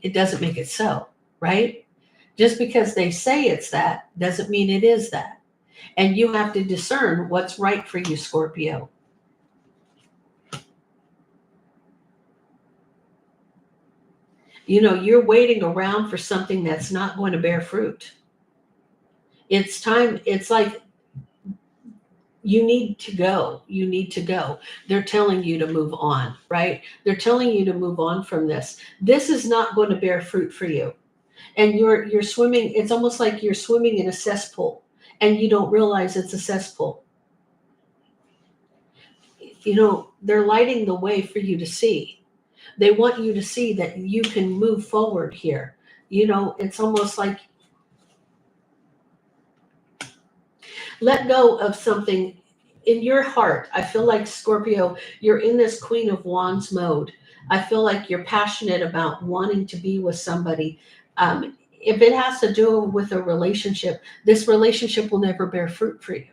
it doesn't make it so, right? Just because they say it's that doesn't mean it is that. And you have to discern what's right for you, Scorpio. You're waiting around for something that's not going to bear fruit. It's time. It's like you need to go. You need to go. They're telling you to move on, right? They're telling you to move on from this. This is not going to bear fruit for you. And you're swimming. It's almost like you're swimming in a cesspool and you don't realize it's a cesspool. They're lighting the way for you to see. They want you to see that you can move forward here. It's almost like let go of something in your heart. I feel like, Scorpio, you're in this Queen of Wands mode. I feel like you're passionate about wanting to be with somebody. If it has to do with a relationship, this relationship will never bear fruit for you.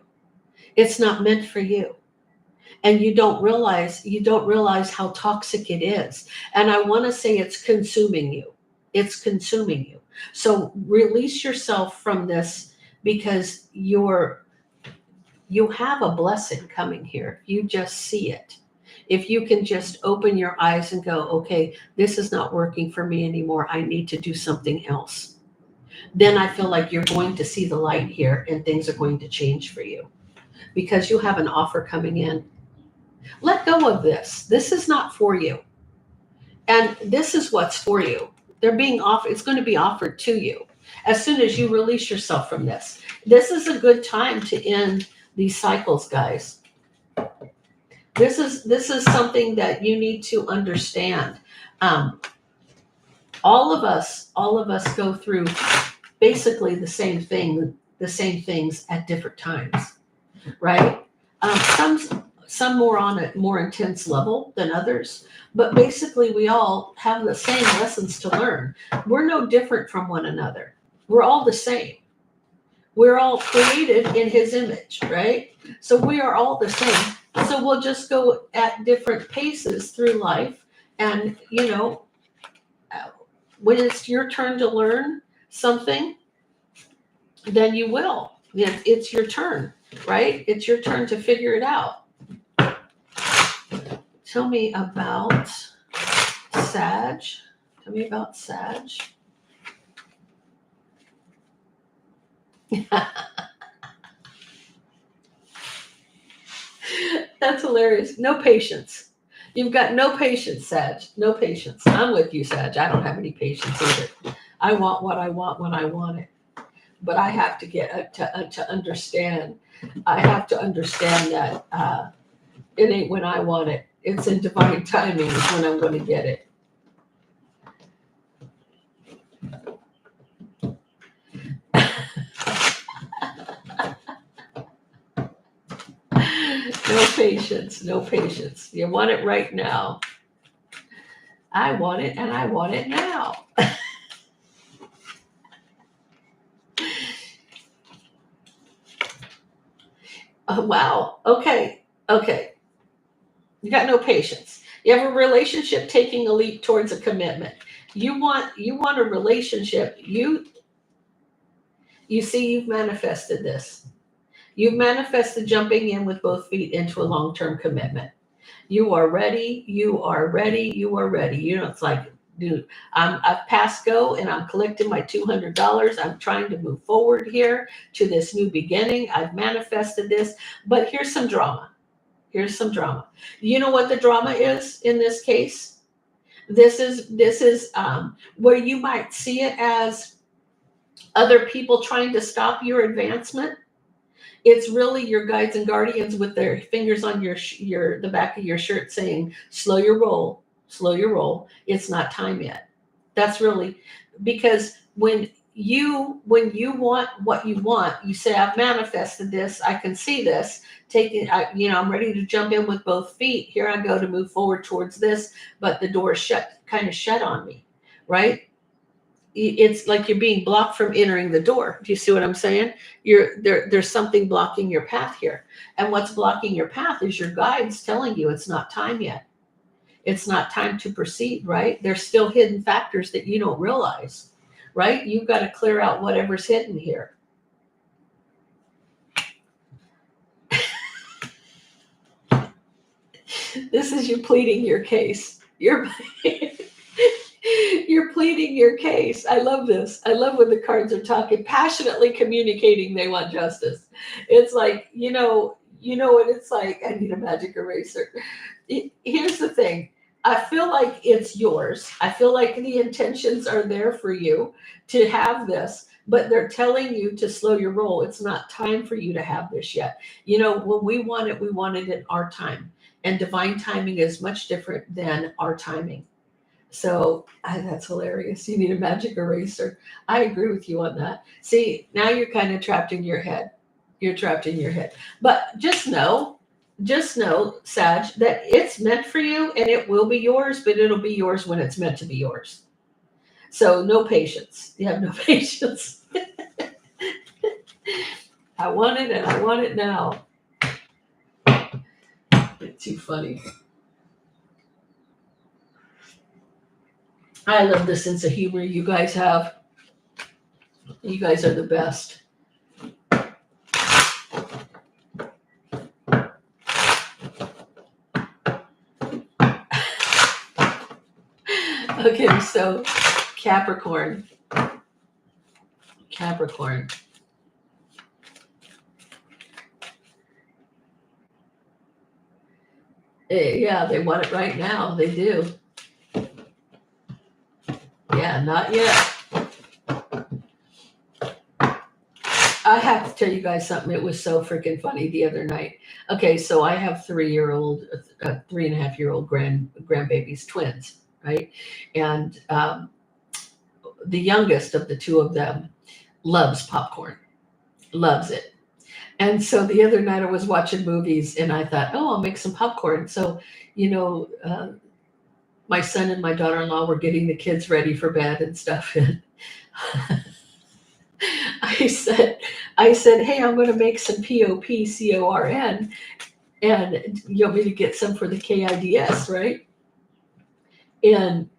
It's not meant for you. And you don't realize how toxic it is. And I want to say it's consuming you. It's consuming you. So release yourself from this, because you have a blessing coming here. You just see it. If you can just open your eyes and go, okay, this is not working for me anymore, I need to do something else, then I feel like you're going to see the light here and things are going to change for you, because you have an offer coming in. Let go of this. This is not for you. And this is what's for you. They're being offered, it's going to be offered to you as soon as you release yourself from this. This is a good time to end these cycles, guys. This is something that you need to understand. All of us go through basically the same things at different times, right? Some more on a more intense level than others, but basically we all have the same lessons to learn. We're no different from one another. We're all the same. We're all created in his image, right? So we are all the same. So we'll just go at different paces through life. And, when it's your turn to learn something, then you will. It's your turn, right? It's your turn to figure it out. Tell me about Sag. Tell me about Sag. That's hilarious. No patience. You've got no patience, Sag. No patience. I'm with you, Sag. I don't have any patience either. I want what I want when I want it. But I have to get to understand. I have to understand that it ain't when I want it. It's in divine timing is when I'm going to get it. No patience, no patience. You want it right now. I want it, and I want it now. Oh, wow. Okay. You got no patience. You have a relationship taking a leap towards a commitment. You want a relationship. You see, you've manifested this. You've manifested jumping in with both feet into a long-term commitment. You are ready. You are ready. You are ready. It's like, dude, I've passed go and I'm collecting my $200. I'm trying to move forward here to this new beginning. I've manifested this, but here's some drama. You know what the drama is in this case? This is where you might see it as other people trying to stop your advancement. It's really your guides and guardians with their fingers on the back of your shirt saying, slow your roll. It's not time yet. That's really, because when you want what you want, you say, I've manifested this. I can see this. I'm ready to jump in with both feet. Here I go to move forward towards this, but the door is shut on me, right? It's like you're being blocked from entering the door. Do you see what I'm saying? There's something blocking your path here. And what's blocking your path is your guides telling you it's not time yet. It's not time to proceed, right? There's still hidden factors that you don't realize, right? You've got to clear out whatever's hidden here. This is you pleading your case. You're pleading your case. I love this. I love when the cards are talking, passionately communicating they want justice. It's like, you know what it's like. I need a magic eraser. Here's the thing. I feel like it's yours. I feel like the intentions are there for you to have this, but they're telling you to slow your roll. It's not time for you to have this yet. When we want it in our time. And divine timing is much different than our timing. So that's hilarious. You need a magic eraser. I agree with you on that. See, now you're kind of trapped in your head. But just know, Sag, that it's meant for you and it will be yours, but it'll be yours when it's meant to be yours. So no patience. You have no patience. I want it and I want it now. Too funny. I love the sense of humor you guys have. You guys are the best. Okay, so Capricorn. Yeah, they want it right now. They do. Yeah, not yet. I have to tell you guys something. It was so freaking funny the other night. Okay, so I have 3.5-year-old grandbabies, twins, right? And the youngest of the two of them loves popcorn, loves it. And so the other night I was watching movies and I thought, oh, I'll make some popcorn. So, my son and my daughter-in-law were getting the kids ready for bed and stuff. And I said, hey, I'm going to make some popcorn, and you want me to get some for the KIDS, right? And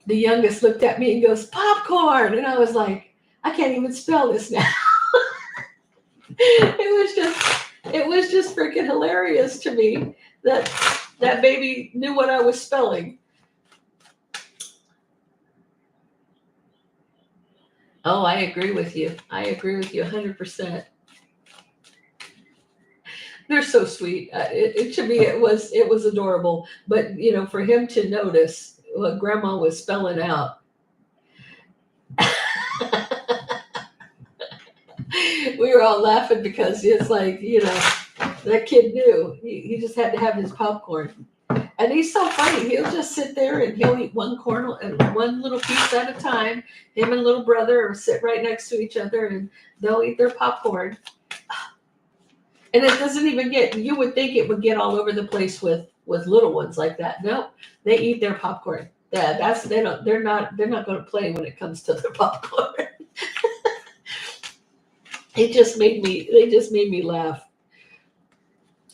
the youngest looked at me and goes, popcorn. And I was like, I can't even spell this now. It was just freaking hilarious to me that baby knew what I was spelling. Oh, I agree with you. 100%. They're so sweet. To me, it was adorable. But for him to notice what Grandma was spelling out, we were all laughing because it's like that kid knew. He just had to have his popcorn, and he's so funny. He'll just sit there and he'll eat one corn and one little piece at a time. Him and little brother will sit right next to each other, and they'll eat their popcorn. And it doesn't even you would think it would get all over the place with little ones like that. No, they eat their popcorn. Yeah, they're not going to play when it comes to their popcorn. They just made me laugh.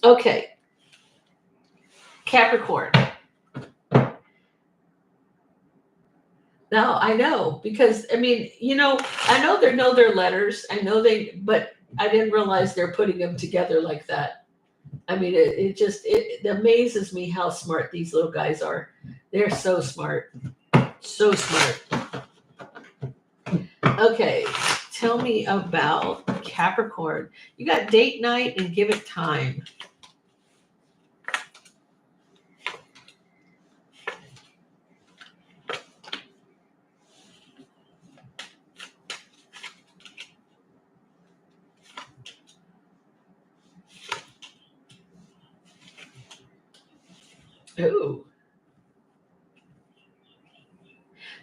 Okay. Capricorn. Now I know because I know they know their letters. But I didn't realize they're putting them together like that. I mean, it amazes me how smart these little guys are. They're so smart. So smart. Okay, tell me about Capricorn. You got date night and give it time. Ooh.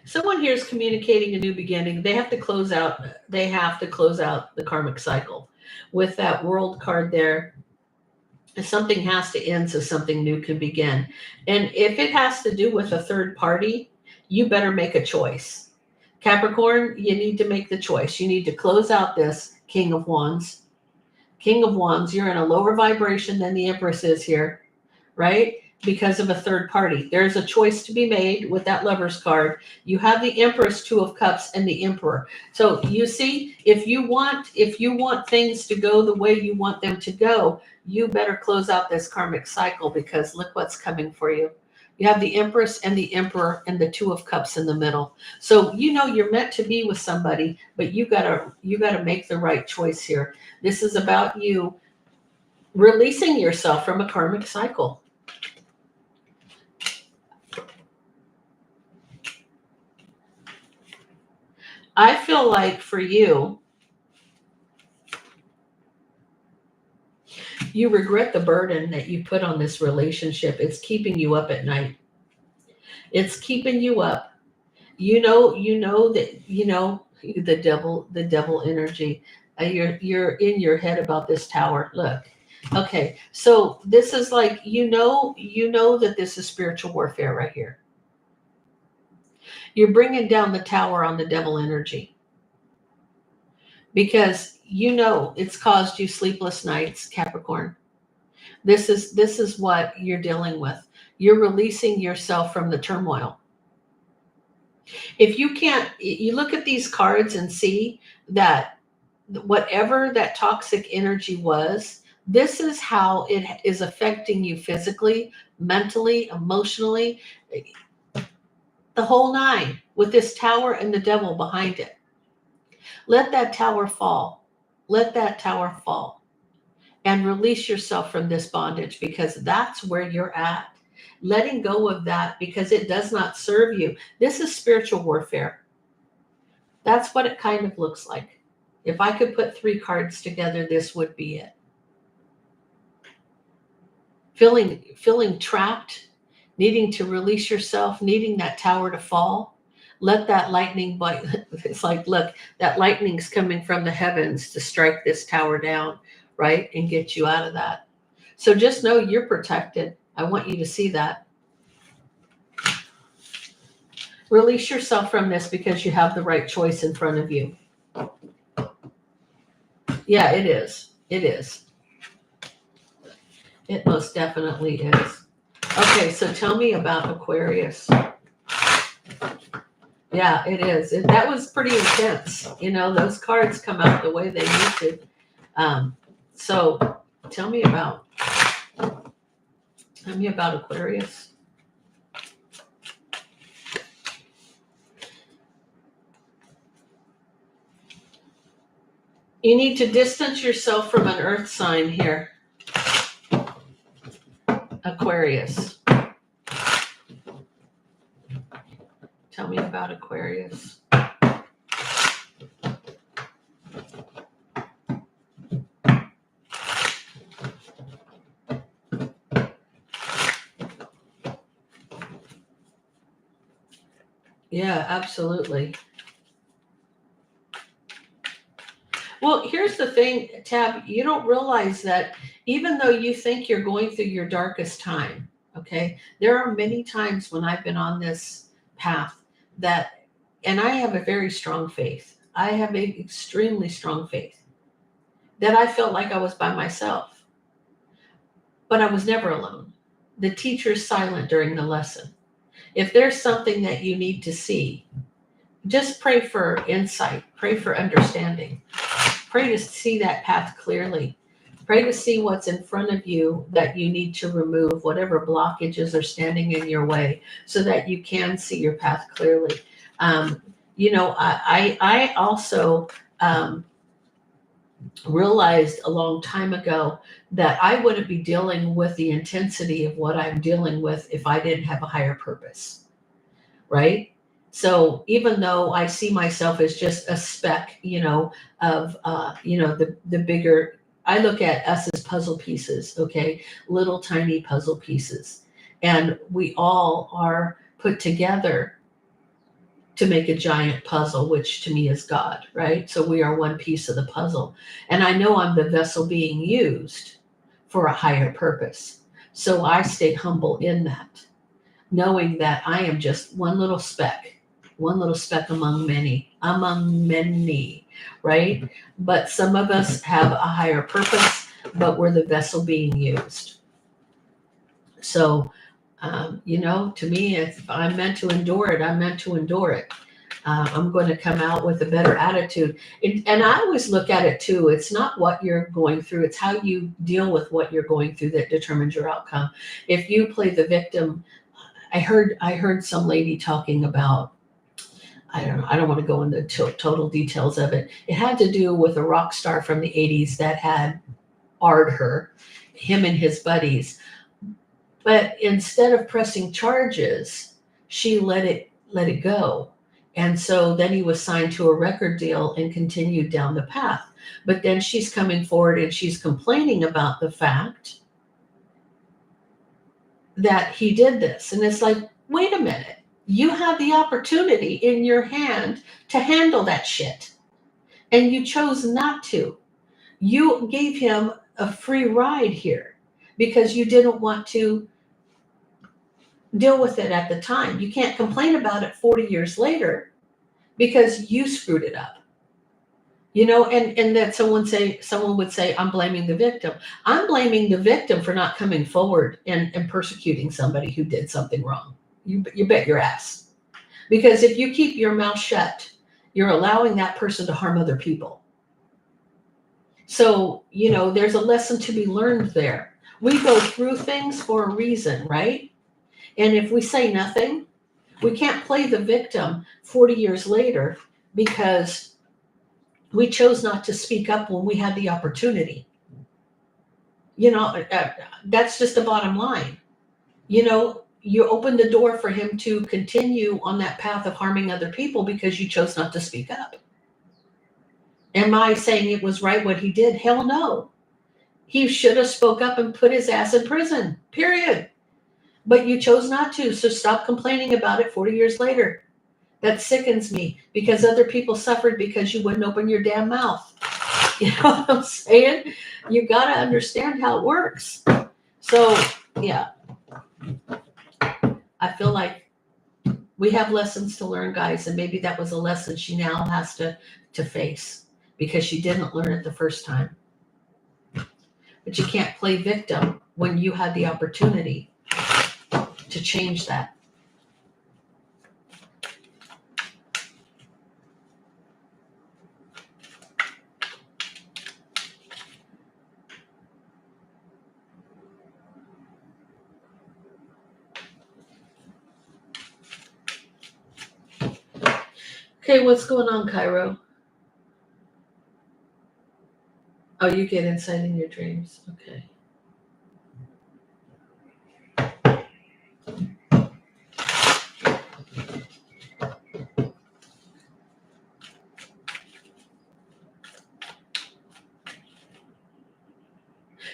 Someone here is communicating a new beginning. They have to close out the karmic cycle. With that world card there, something has to end so something new can begin. And if it has to do with a third party, you better make a choice. Capricorn, you need to make the choice. You need to close out this King of Wands. King of Wands, you're in a lower vibration than the Empress is here, right? Because of a third party. There's a choice to be made with that Lover's card. You have the Empress, Two of Cups, and the Emperor. So you see, if you want things to go the way you want them to go, you better close out this karmic cycle because look what's coming for you. You have the Empress and the Emperor and the Two of Cups in the middle. So you're meant to be with somebody, but you gotta make the right choice here. This is about you releasing yourself from a karmic cycle. I feel like for you, you regret the burden that you put on this relationship. It's keeping you up at night. It's keeping you up. You know that the devil energy. You're in your head about this tower. Look. Okay. So this is like that this is spiritual warfare right here. You're bringing down the tower on the devil energy. Because it's caused you sleepless nights, Capricorn. This is what you're dealing with. You're releasing yourself from the turmoil. If you can't, you look at these cards and see that whatever that toxic energy was, this is how it is affecting you physically, mentally, emotionally, the whole nine, with this tower and the devil behind it. Let that tower fall. Let that tower fall and release yourself from this bondage, because that's where you're at. Letting go of that because it does not serve you. This is spiritual warfare. That's what it kind of looks like. If I could put 3 cards together, this would be it. Feeling trapped, needing to release yourself, needing that tower to fall. Let that lightning bite. It's like, look, that lightning's coming from the heavens to strike this tower down, right? And get you out of that. So just know you're protected. I want you to see that. Release yourself from this because you have the right choice in front of you. Yeah, it is. It is. It most definitely is. Okay, so tell me about Aquarius. Yeah, it is. That was pretty intense. You know, those cards come out the way they need to. So tell me about Aquarius. You need to distance yourself from an earth sign here. Aquarius. Tell me about Aquarius. Yeah, absolutely. Well, here's the thing, Tab, you don't realize that even though you think you're going through your darkest time, okay, there are many times when I've been on this path that, and I have a very strong faith. I have an extremely strong faith that I felt like I was by myself, but I was never alone. The teacher's silent during the lesson. If there's something that you need to see, just pray for insight, pray for understanding. Pray to see that path clearly. Pray to see what's in front of you that you need to remove, whatever blockages are standing in your way, so that you can see your path clearly. You know, I also realized a long time ago that I wouldn't be dealing with the intensity of what I'm dealing with if I didn't have a higher purpose, right? So even though I see myself as just a speck, you know, of, you know, the bigger, I look at us as puzzle pieces, okay? Little tiny puzzle pieces. And we all are put together to make a giant puzzle, which to me is God, right? So we are one piece of the puzzle. And I know I'm the vessel being used for a higher purpose. So I stay humble in that, knowing that I am just one little speck among many, right? But some of us have a higher purpose, but we're the vessel being used. So, you know, to me, if I'm meant to endure it, I'm meant to endure it. I'm going to come out with a better attitude. And I always look at it too. It's not what you're going through. It's how you deal with what you're going through that determines your outcome. If you play the victim, I heard some lady talking about, I don't know, I don't want to go into total details of it. It had to do with a rock star from the 80s that had R'd her, him and his buddies. But instead of pressing charges, she let it go. And so then he was signed to a record deal and continued down the path. But then she's coming forward and she's complaining about the fact that he did this. And it's like, wait a minute. You had the opportunity in your hand to handle that shit, and you chose not to. You gave him a free ride here because you didn't want to deal with it at the time. You can't complain about it 40 years later because you screwed it up. And that someone would say, I'm blaming the victim. I'm blaming the victim for not coming forward and persecuting somebody who did something wrong. You bet your ass. Because if you keep your mouth shut, you're allowing that person to harm other people. So, there's a lesson to be learned there. We go through things for a reason, right? And if we say nothing, we can't play the victim 40 years later because we chose not to speak up when we had the opportunity. That's just the bottom line. You opened the door for him to continue on that path of harming other people because you chose not to speak up. Am I saying it was right what he did? Hell no. He should have spoke up and put his ass in prison, period. But you chose not to, so stop complaining about it 40 years later. That sickens me because other people suffered because you wouldn't open your damn mouth. You know what I'm saying? You got to understand how it works. So, yeah. I feel like we have lessons to learn, guys, and maybe that was a lesson she now has to face because she didn't learn it the first time. But you can't play victim when you had the opportunity to change that. Okay, what's going on, Cairo? Oh, you get insight in your dreams. Okay.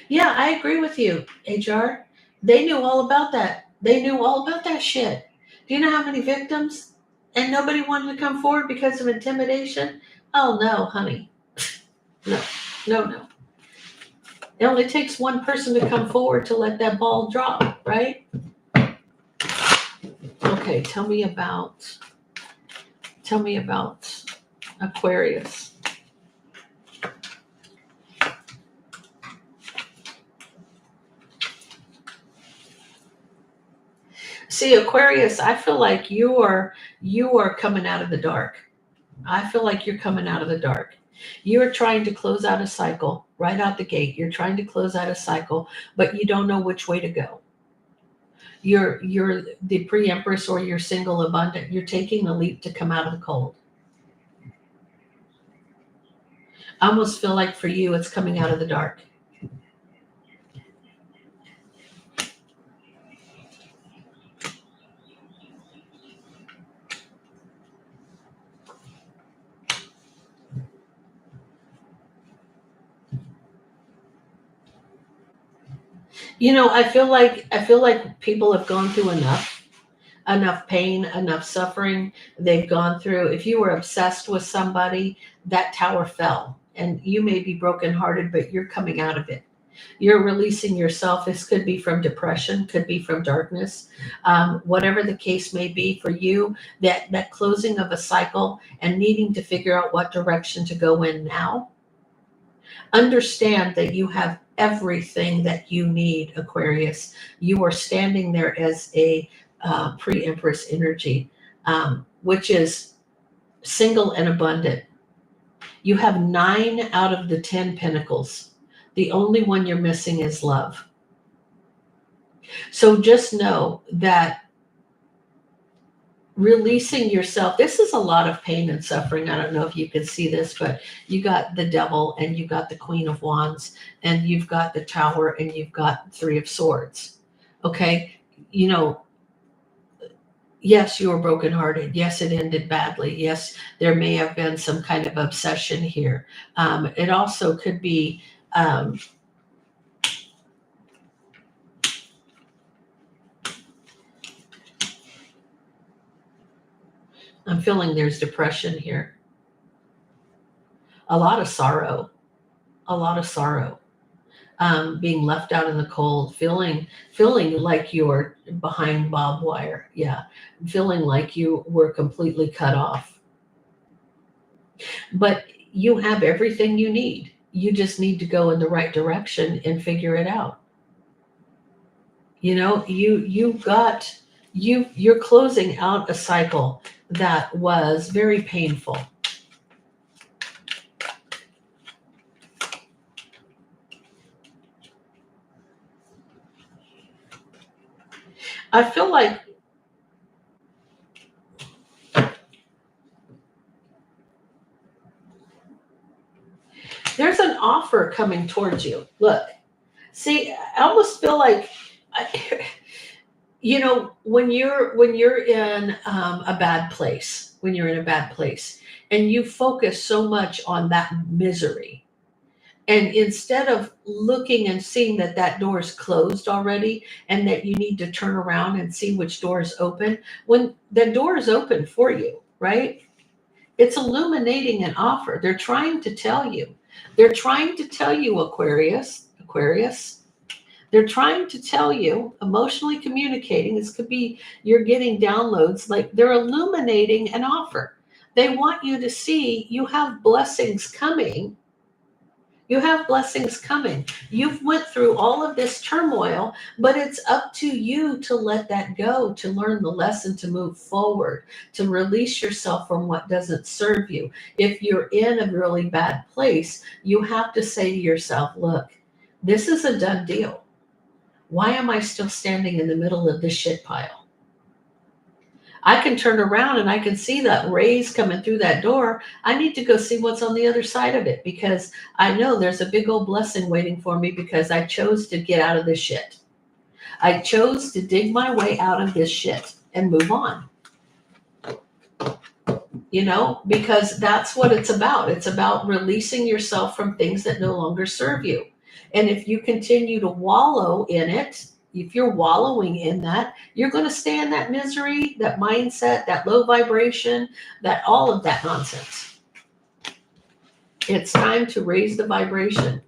Yeah, I agree with you, HR. They knew all about that. They knew all about that shit. Do you know how many victims? And nobody wanted to come forward because of intimidation? Oh, no, honey. No. It only takes one person to come forward to let that ball drop, right? Okay, tell me about Aquarius. See, Aquarius, I feel like you are coming out of the dark. I feel like you're coming out of the dark. You are trying to close out a cycle right out the gate. You're trying to close out a cycle, but you don't know which way to go. You're the pre-empress or you're single abundant. You're taking the leap to come out of the cold. I almost feel like for you, it's coming out of the dark. I feel like people have gone through enough pain, enough suffering. They've gone through. If you were obsessed with somebody, that tower fell, and you may be brokenhearted, but you're coming out of it. You're releasing yourself. This could be from depression, could be from darkness, whatever the case may be for you. That closing of a cycle and needing to figure out what direction to go in now. Understand that you have everything that you need, Aquarius. You are standing there as a pre-empress energy, which is single and abundant. You have 9 out of the 10 pentacles. The only one you're missing is love. So just know that releasing yourself, this is a lot of pain and suffering. I don't know if you can see this, but you got the devil and you got the Queen of Wands and you've got the Tower and you've got 3 of Swords. Okay. Yes, you were brokenhearted. Yes, it ended badly. Yes, there may have been some kind of obsession here. It also could be I'm feeling there's depression here. A lot of sorrow. Being left out in the cold, feeling like you're behind barbed wire. Yeah, feeling like you were completely cut off. But you have everything you need. You just need to go in the right direction and figure it out. You know, you're closing out a cycle that was very painful. I feel like there's an offer coming towards you. Look, see, I almost feel like, you know, when you're in a bad place, when you're in a bad place, and you focus so much on that misery, and instead of looking and seeing that that door is closed already, and that you need to turn around and see which door is open, when the door is open for you, right? It's illuminating an offer. They're trying to tell you. They're trying to tell you, Aquarius. They're trying to tell you, emotionally communicating. This could be you're getting downloads, like they're illuminating an offer. They want you to see you have blessings coming. You have blessings coming. You've went through all of this turmoil, but it's up to you to let that go, to learn the lesson, to move forward, to release yourself from what doesn't serve you. If you're in a really bad place, you have to say to yourself, look, this is a done deal. Why am I still standing in the middle of this shit pile? I can turn around and I can see that rays coming through that door. I need to go see what's on the other side of it, because I know there's a big old blessing waiting for me, because I chose to get out of this shit. I chose to dig my way out of this shit and move on. You know, because that's what it's about. It's about releasing yourself from things that no longer serve you. And if you continue to wallow in it, if you're wallowing in that, you're going to stay in that misery, that mindset, that low vibration, that all of that nonsense. It's time to raise the vibration.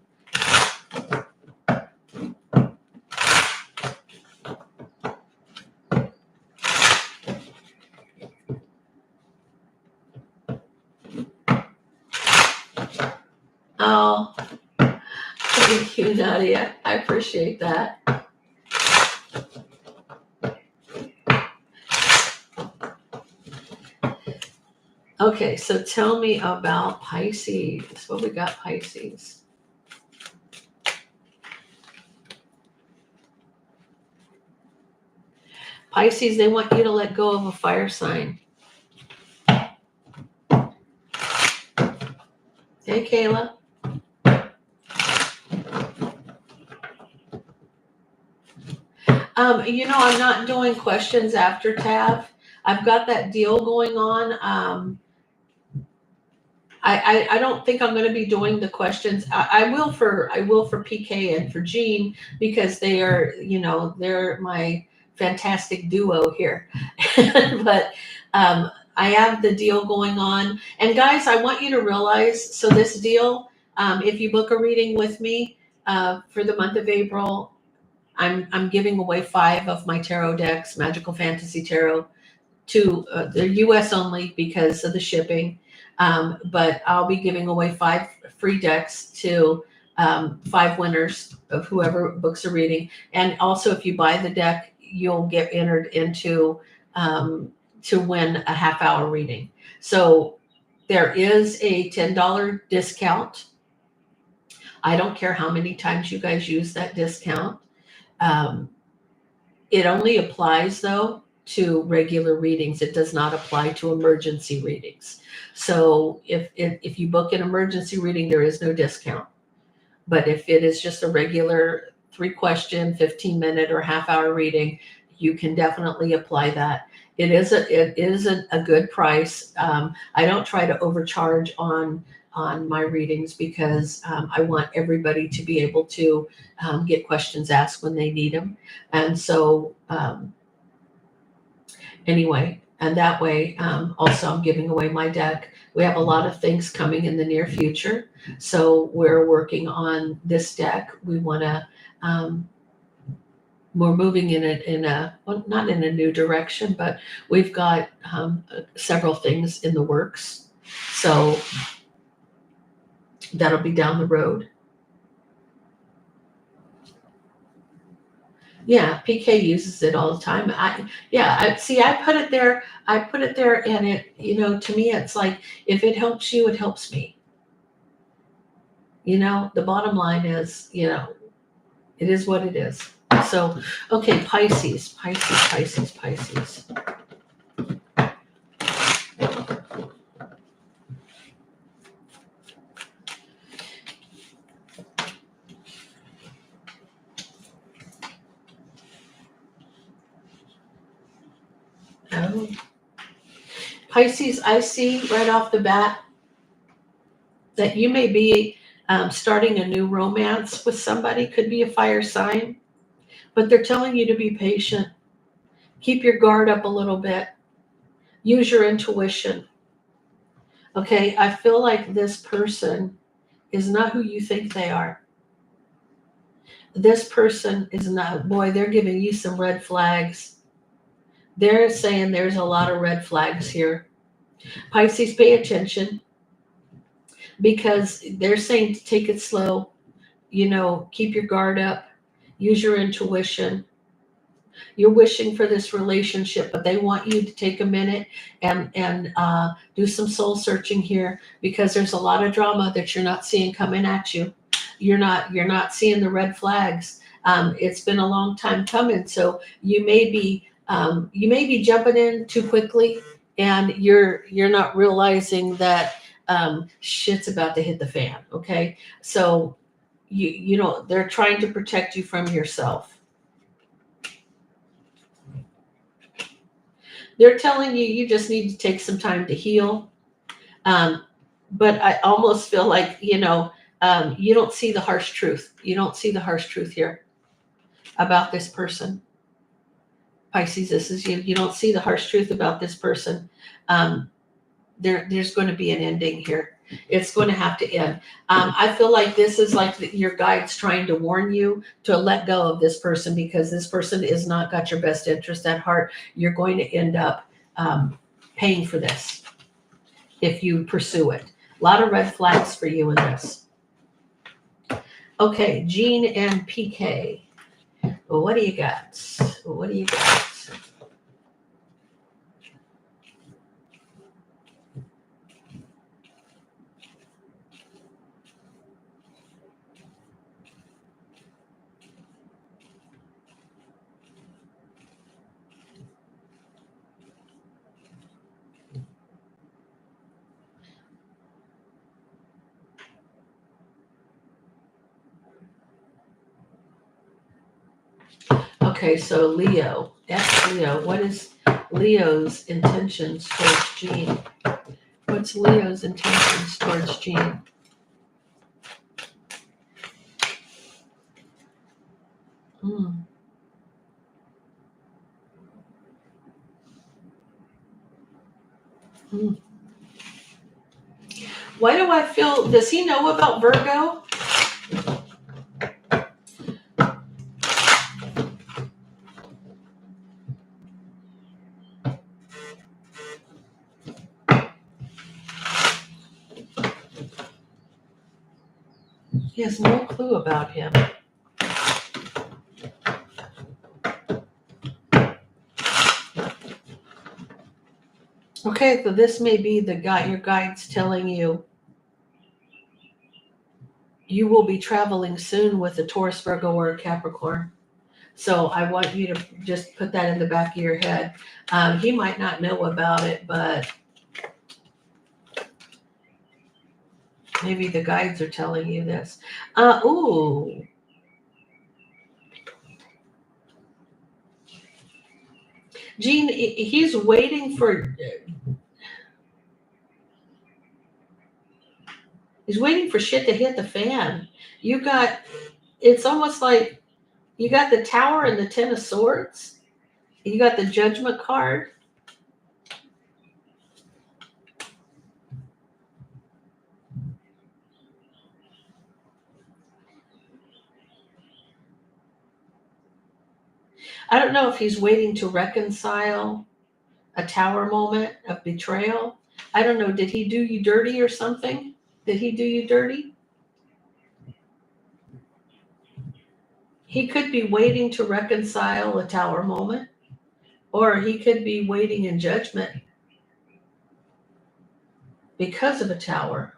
Oh, thank you, Nadia. I appreciate that. Okay, so tell me about Pisces. What we got, Pisces? Pisces, they want you to let go of a fire sign. Hey, Kayla. You know, I'm not doing questions after Tav. I've got that deal going on. I don't think I'm going to be doing the questions. I will for PK and for Jean, because they are, you know, they're my fantastic duo here. But I have the deal going on, and guys, I want you to realize. So this deal, if you book a reading with me for the month of April, I'm giving away 5 of my tarot decks, Magical Fantasy Tarot, to they're US only because of the shipping. But I'll be giving away 5 free decks to 5 winners of whoever books a reading. And also, if you buy the deck, you'll get entered into to win a half-hour reading. So there is a $10 discount. I don't care how many times you guys use that discount. It only applies, though, to regular readings. It does not apply to emergency readings. So if you book an emergency reading, there is no discount. But if it is just a regular 3-question, 15-minute or half-hour reading, you can definitely apply that. It is a good price. I don't try to overcharge on my readings, because I want everybody to be able to get questions asked when they need them. And so anyway, and that way, also I'm giving away my deck. We have a lot of things coming in the near future. So we're working on this deck. We want to, we're moving in a well, not in a new direction, but we've got several things in the works. So That'll be down the road. Yeah, PK uses it all the time. I put it there. I put it there, and to me, it's like, if it helps you, it helps me. The bottom line is, it is what it is. So, okay, Pisces. Oh. Pisces, I see right off the bat that you may be starting a new romance with somebody. Could be a fire sign, but they're telling you to be patient. Keep your guard up a little bit. Use your intuition. Okay, I feel like this person is not who you think they are. This person is not, boy, they're giving you some red flags. They're saying there's a lot of red flags here. Pisces, pay attention, because they're saying to take it slow, keep your guard up, use your intuition. You're wishing for this relationship, but they want you to take a minute and do some soul searching here, because there's a lot of drama that you're not seeing coming at you. You're not seeing the red flags. It's been a long time coming, so you may be jumping in too quickly, and you're not realizing that shit's about to hit the fan. Okay, so they're trying to protect you from yourself. They're telling you just need to take some time to heal. But I almost feel like, you don't see the harsh truth. You don't see the harsh truth here about this person. Pisces, this is you. You don't see the harsh truth about this person. There's going to be an ending here. It's going to have to end. I feel like this is like your guides trying to warn you to let go of this person, because this person is not got your best interest at heart. You're going to end up paying for this if you pursue it. A lot of red flags for you in this. Okay, Jean and PK. Well, what do you got? Okay, so Leo. That's Leo. What is Leo's intentions towards Jean? What's Leo's intentions towards Jean? Why do I feel, does he know about Virgo? He has no clue about him. Okay, so this may be the guy, your guide's telling you you will be traveling soon with a Taurus, Virgo, or a Capricorn. So I want you to just put that in the back of your head. He might not know about it, but maybe the guides are telling you this. Ooh. Jean, he's waiting for shit to hit the fan. It's almost like you got the Tower and the Ten of Swords. You got the Judgment card. I don't know if he's waiting to reconcile a Tower moment of betrayal. I don't know. Did he do you dirty or something? Did he do you dirty? He could be waiting to reconcile a Tower moment, or he could be waiting in judgment because of a Tower.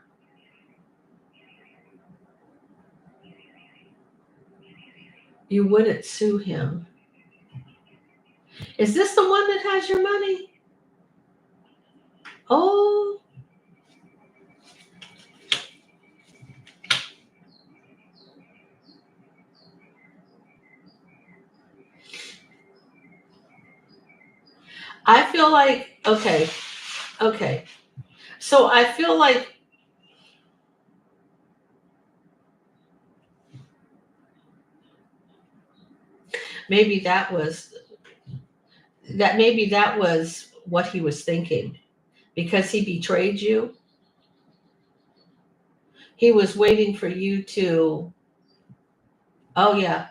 You wouldn't sue him. Is this the one that has your money? Oh, I feel like, okay. So I feel like maybe that was what he was thinking, because he betrayed you. He was waiting for you to, oh yeah,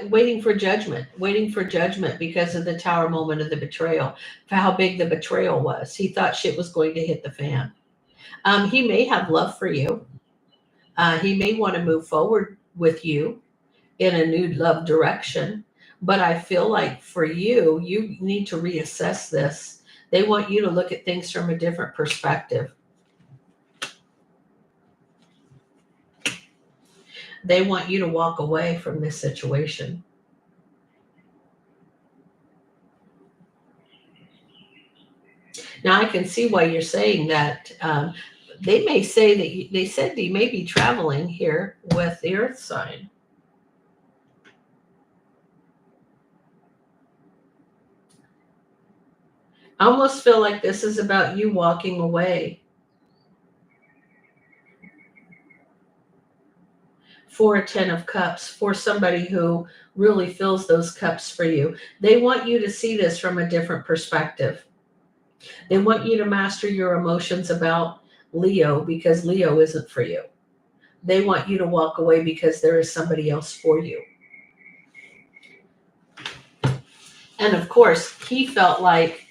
waiting for judgment, because of the Tower moment of the betrayal, for how big the betrayal was. He thought shit was going to hit the fan. He may have love for you. He may want to move forward with you in a new love direction. But I feel like for you, you need to reassess this. They want you to look at things from a different perspective. They want you to walk away from this situation. Now I can see why you're saying that. They may say that they said you may be traveling here with the Earth sign. I almost feel like this is about you walking away for a 10 of Cups, for somebody who really fills those cups for you. They want you to see this from a different perspective. They want you to master your emotions about Leo, because Leo isn't for you. They want you to walk away because there is somebody else for you. And of course, he felt like,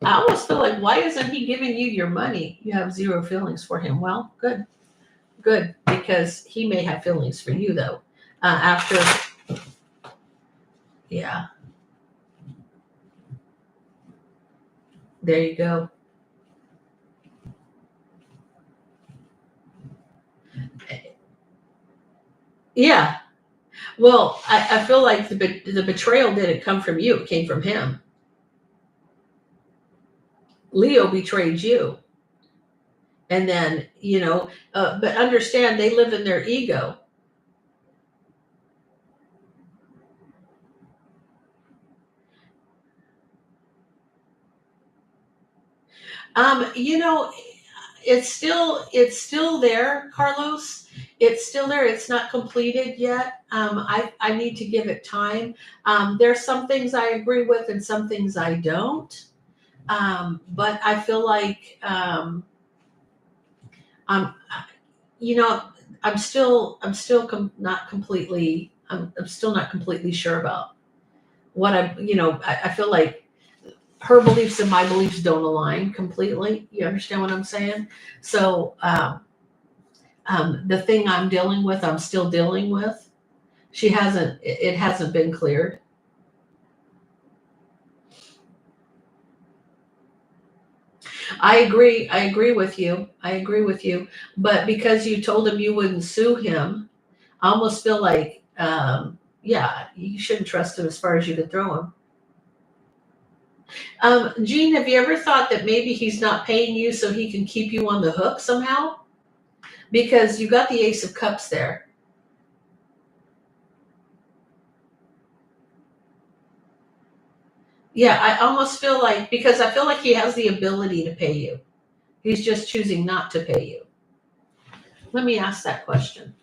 I almost feel like, why isn't he giving you your money? You have zero feelings for him. Well, good, because he may have feelings for you though. Yeah, there you go. Yeah. Well, I feel like the betrayal didn't come from you. It came from him. Leo betrayed you. And then, but understand, they live in their ego. You know, it's still there, Carlos. It's still there. It's not completed yet. I need to give it time. There's some things I agree with and some things I don't. But I feel like, I'm, you know, I'm still not completely sure about what I feel like her beliefs and my beliefs don't align completely. You understand what I'm saying? So, the thing I'm dealing with, I'm still dealing with. It hasn't been cleared. I agree with you. But because you told him you wouldn't sue him, I almost feel like, yeah, you shouldn't trust him as far as you can throw him. Gene, have you ever thought that maybe he's not paying you so he can keep you on the hook somehow? Because you got the Ace of Cups there. Yeah, I almost feel like, because I feel like he has the ability to pay you. He's just choosing not to pay you. Let me ask that question.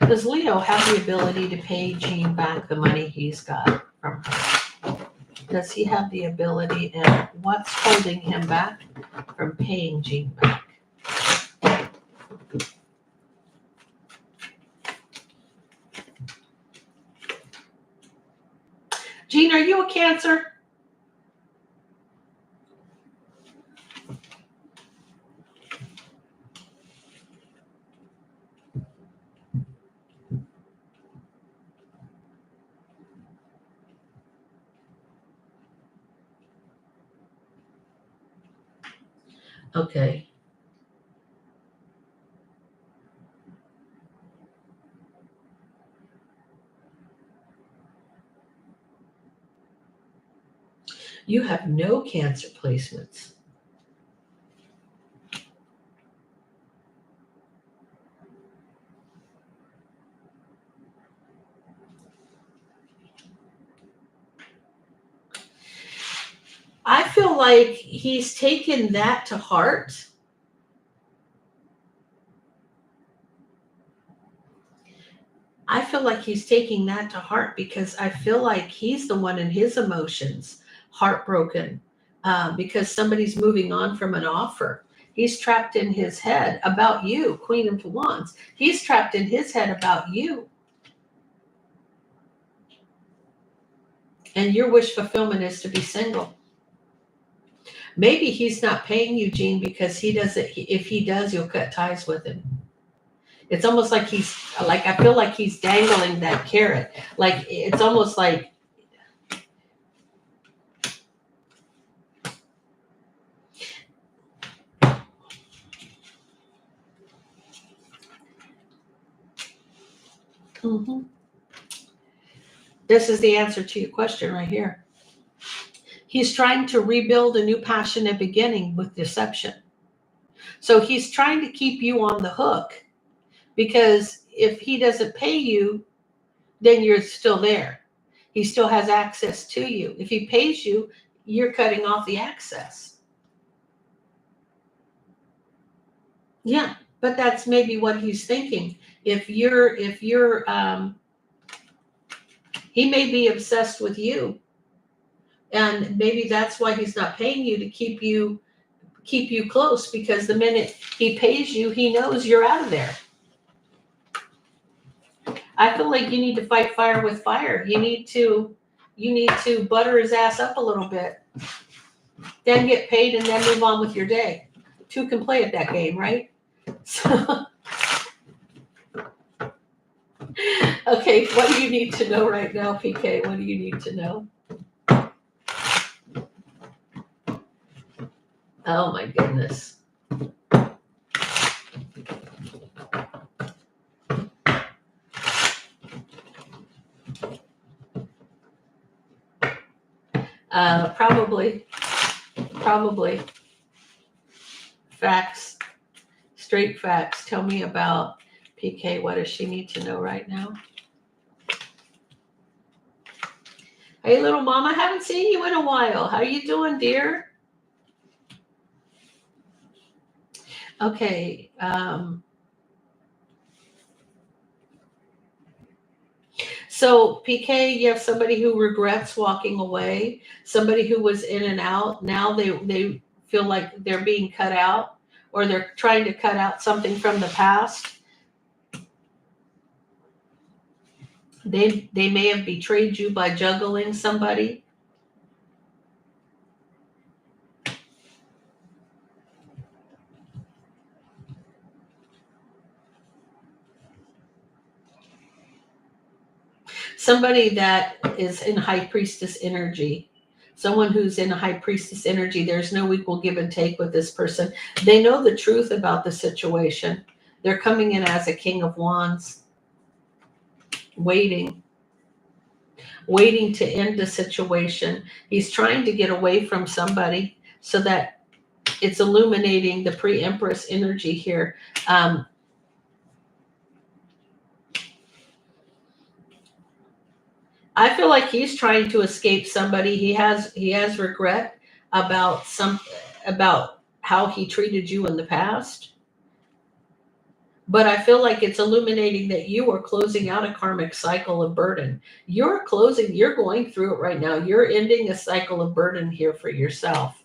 Does Leo have the ability to pay Gene back the money he's got from her? Does he have the ability, and what's holding him back from paying Gene back? Gene, are you a Cancer? Okay. You have no Cancer placements. I feel like he's taken that to heart. I feel like he's taking that to heart because I feel like he's the one in his emotions, heartbroken, because somebody's moving on from an offer. He's trapped in his head about you, Queen of Wands. He's trapped in his head about you. And your wish fulfillment is to be single. Maybe he's not paying you, Jean, because he doesn't. If he does, you'll cut ties with him. It's almost like I feel like he's dangling that carrot. Like it's almost like, mm-hmm. This is the answer to your question right here. He's trying to rebuild a new passionate beginning with deception. So he's trying to keep you on the hook because if he doesn't pay you, then you're still there. He still has access to you. If he pays you, you're cutting off the access. Yeah, but that's maybe what he's thinking. He may be obsessed with you, and maybe that's why he's not paying you, to keep you close, because the minute he pays you, he knows you're out of there. I feel like you need to fight fire with fire. You need to butter his ass up a little bit, then get paid, and then move on with your day. Two can play at that game, right? So, okay, what do you need to know right now, PK? What do you need to know? Oh my goodness. Probably. Facts, straight facts. Tell me about PK. What does she need to know right now? Hey, little mama, haven't seen you in a while. How you doing, dear? Okay. So PK, you have somebody who regrets walking away, somebody who was in and out. Now they feel like they're being cut out, or they're trying to cut out something from the past. They may have betrayed you by juggling somebody. Somebody that is in high priestess energy. Someone who's in a high priestess energy, there's no equal give and take with this person. They know the truth about the situation. They're coming in as a king of wands, waiting to end the situation. He's trying to get away from somebody so that it's illuminating the pre-empress energy here. I feel like he's trying to escape somebody. He has regret about how he treated you in the past. But I feel like it's illuminating that you are closing out a karmic cycle of burden. You're going through it right now. You're ending a cycle of burden here for yourself.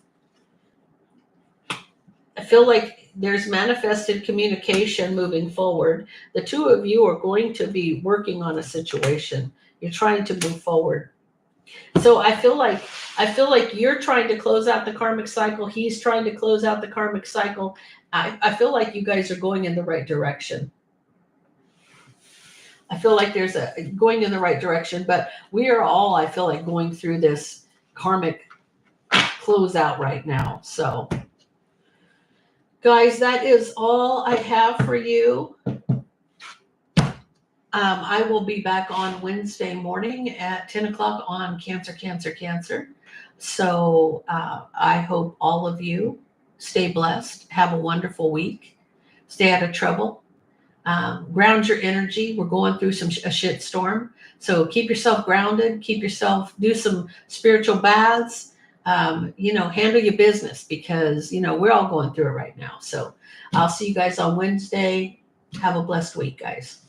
I feel like there's manifested communication moving forward. The two of you are going to be working on a situation. You're trying to move forward. So I feel like you're trying to close out the karmic cycle. He's trying to close out the karmic cycle. I feel like you guys are going in the right direction. I feel like there's going in the right direction, but we are all, I feel like, going through this karmic closeout right now. So Guys, that is all I have for you. I will be back on Wednesday morning at 10 o'clock on Cancer. So I hope all of you stay blessed. Have a wonderful week. Stay out of trouble. Ground your energy. We're going through a shit storm. So keep yourself grounded. Do some spiritual baths. Handle your business because, we're all going through it right now. So I'll see you guys on Wednesday. Have a blessed week, guys.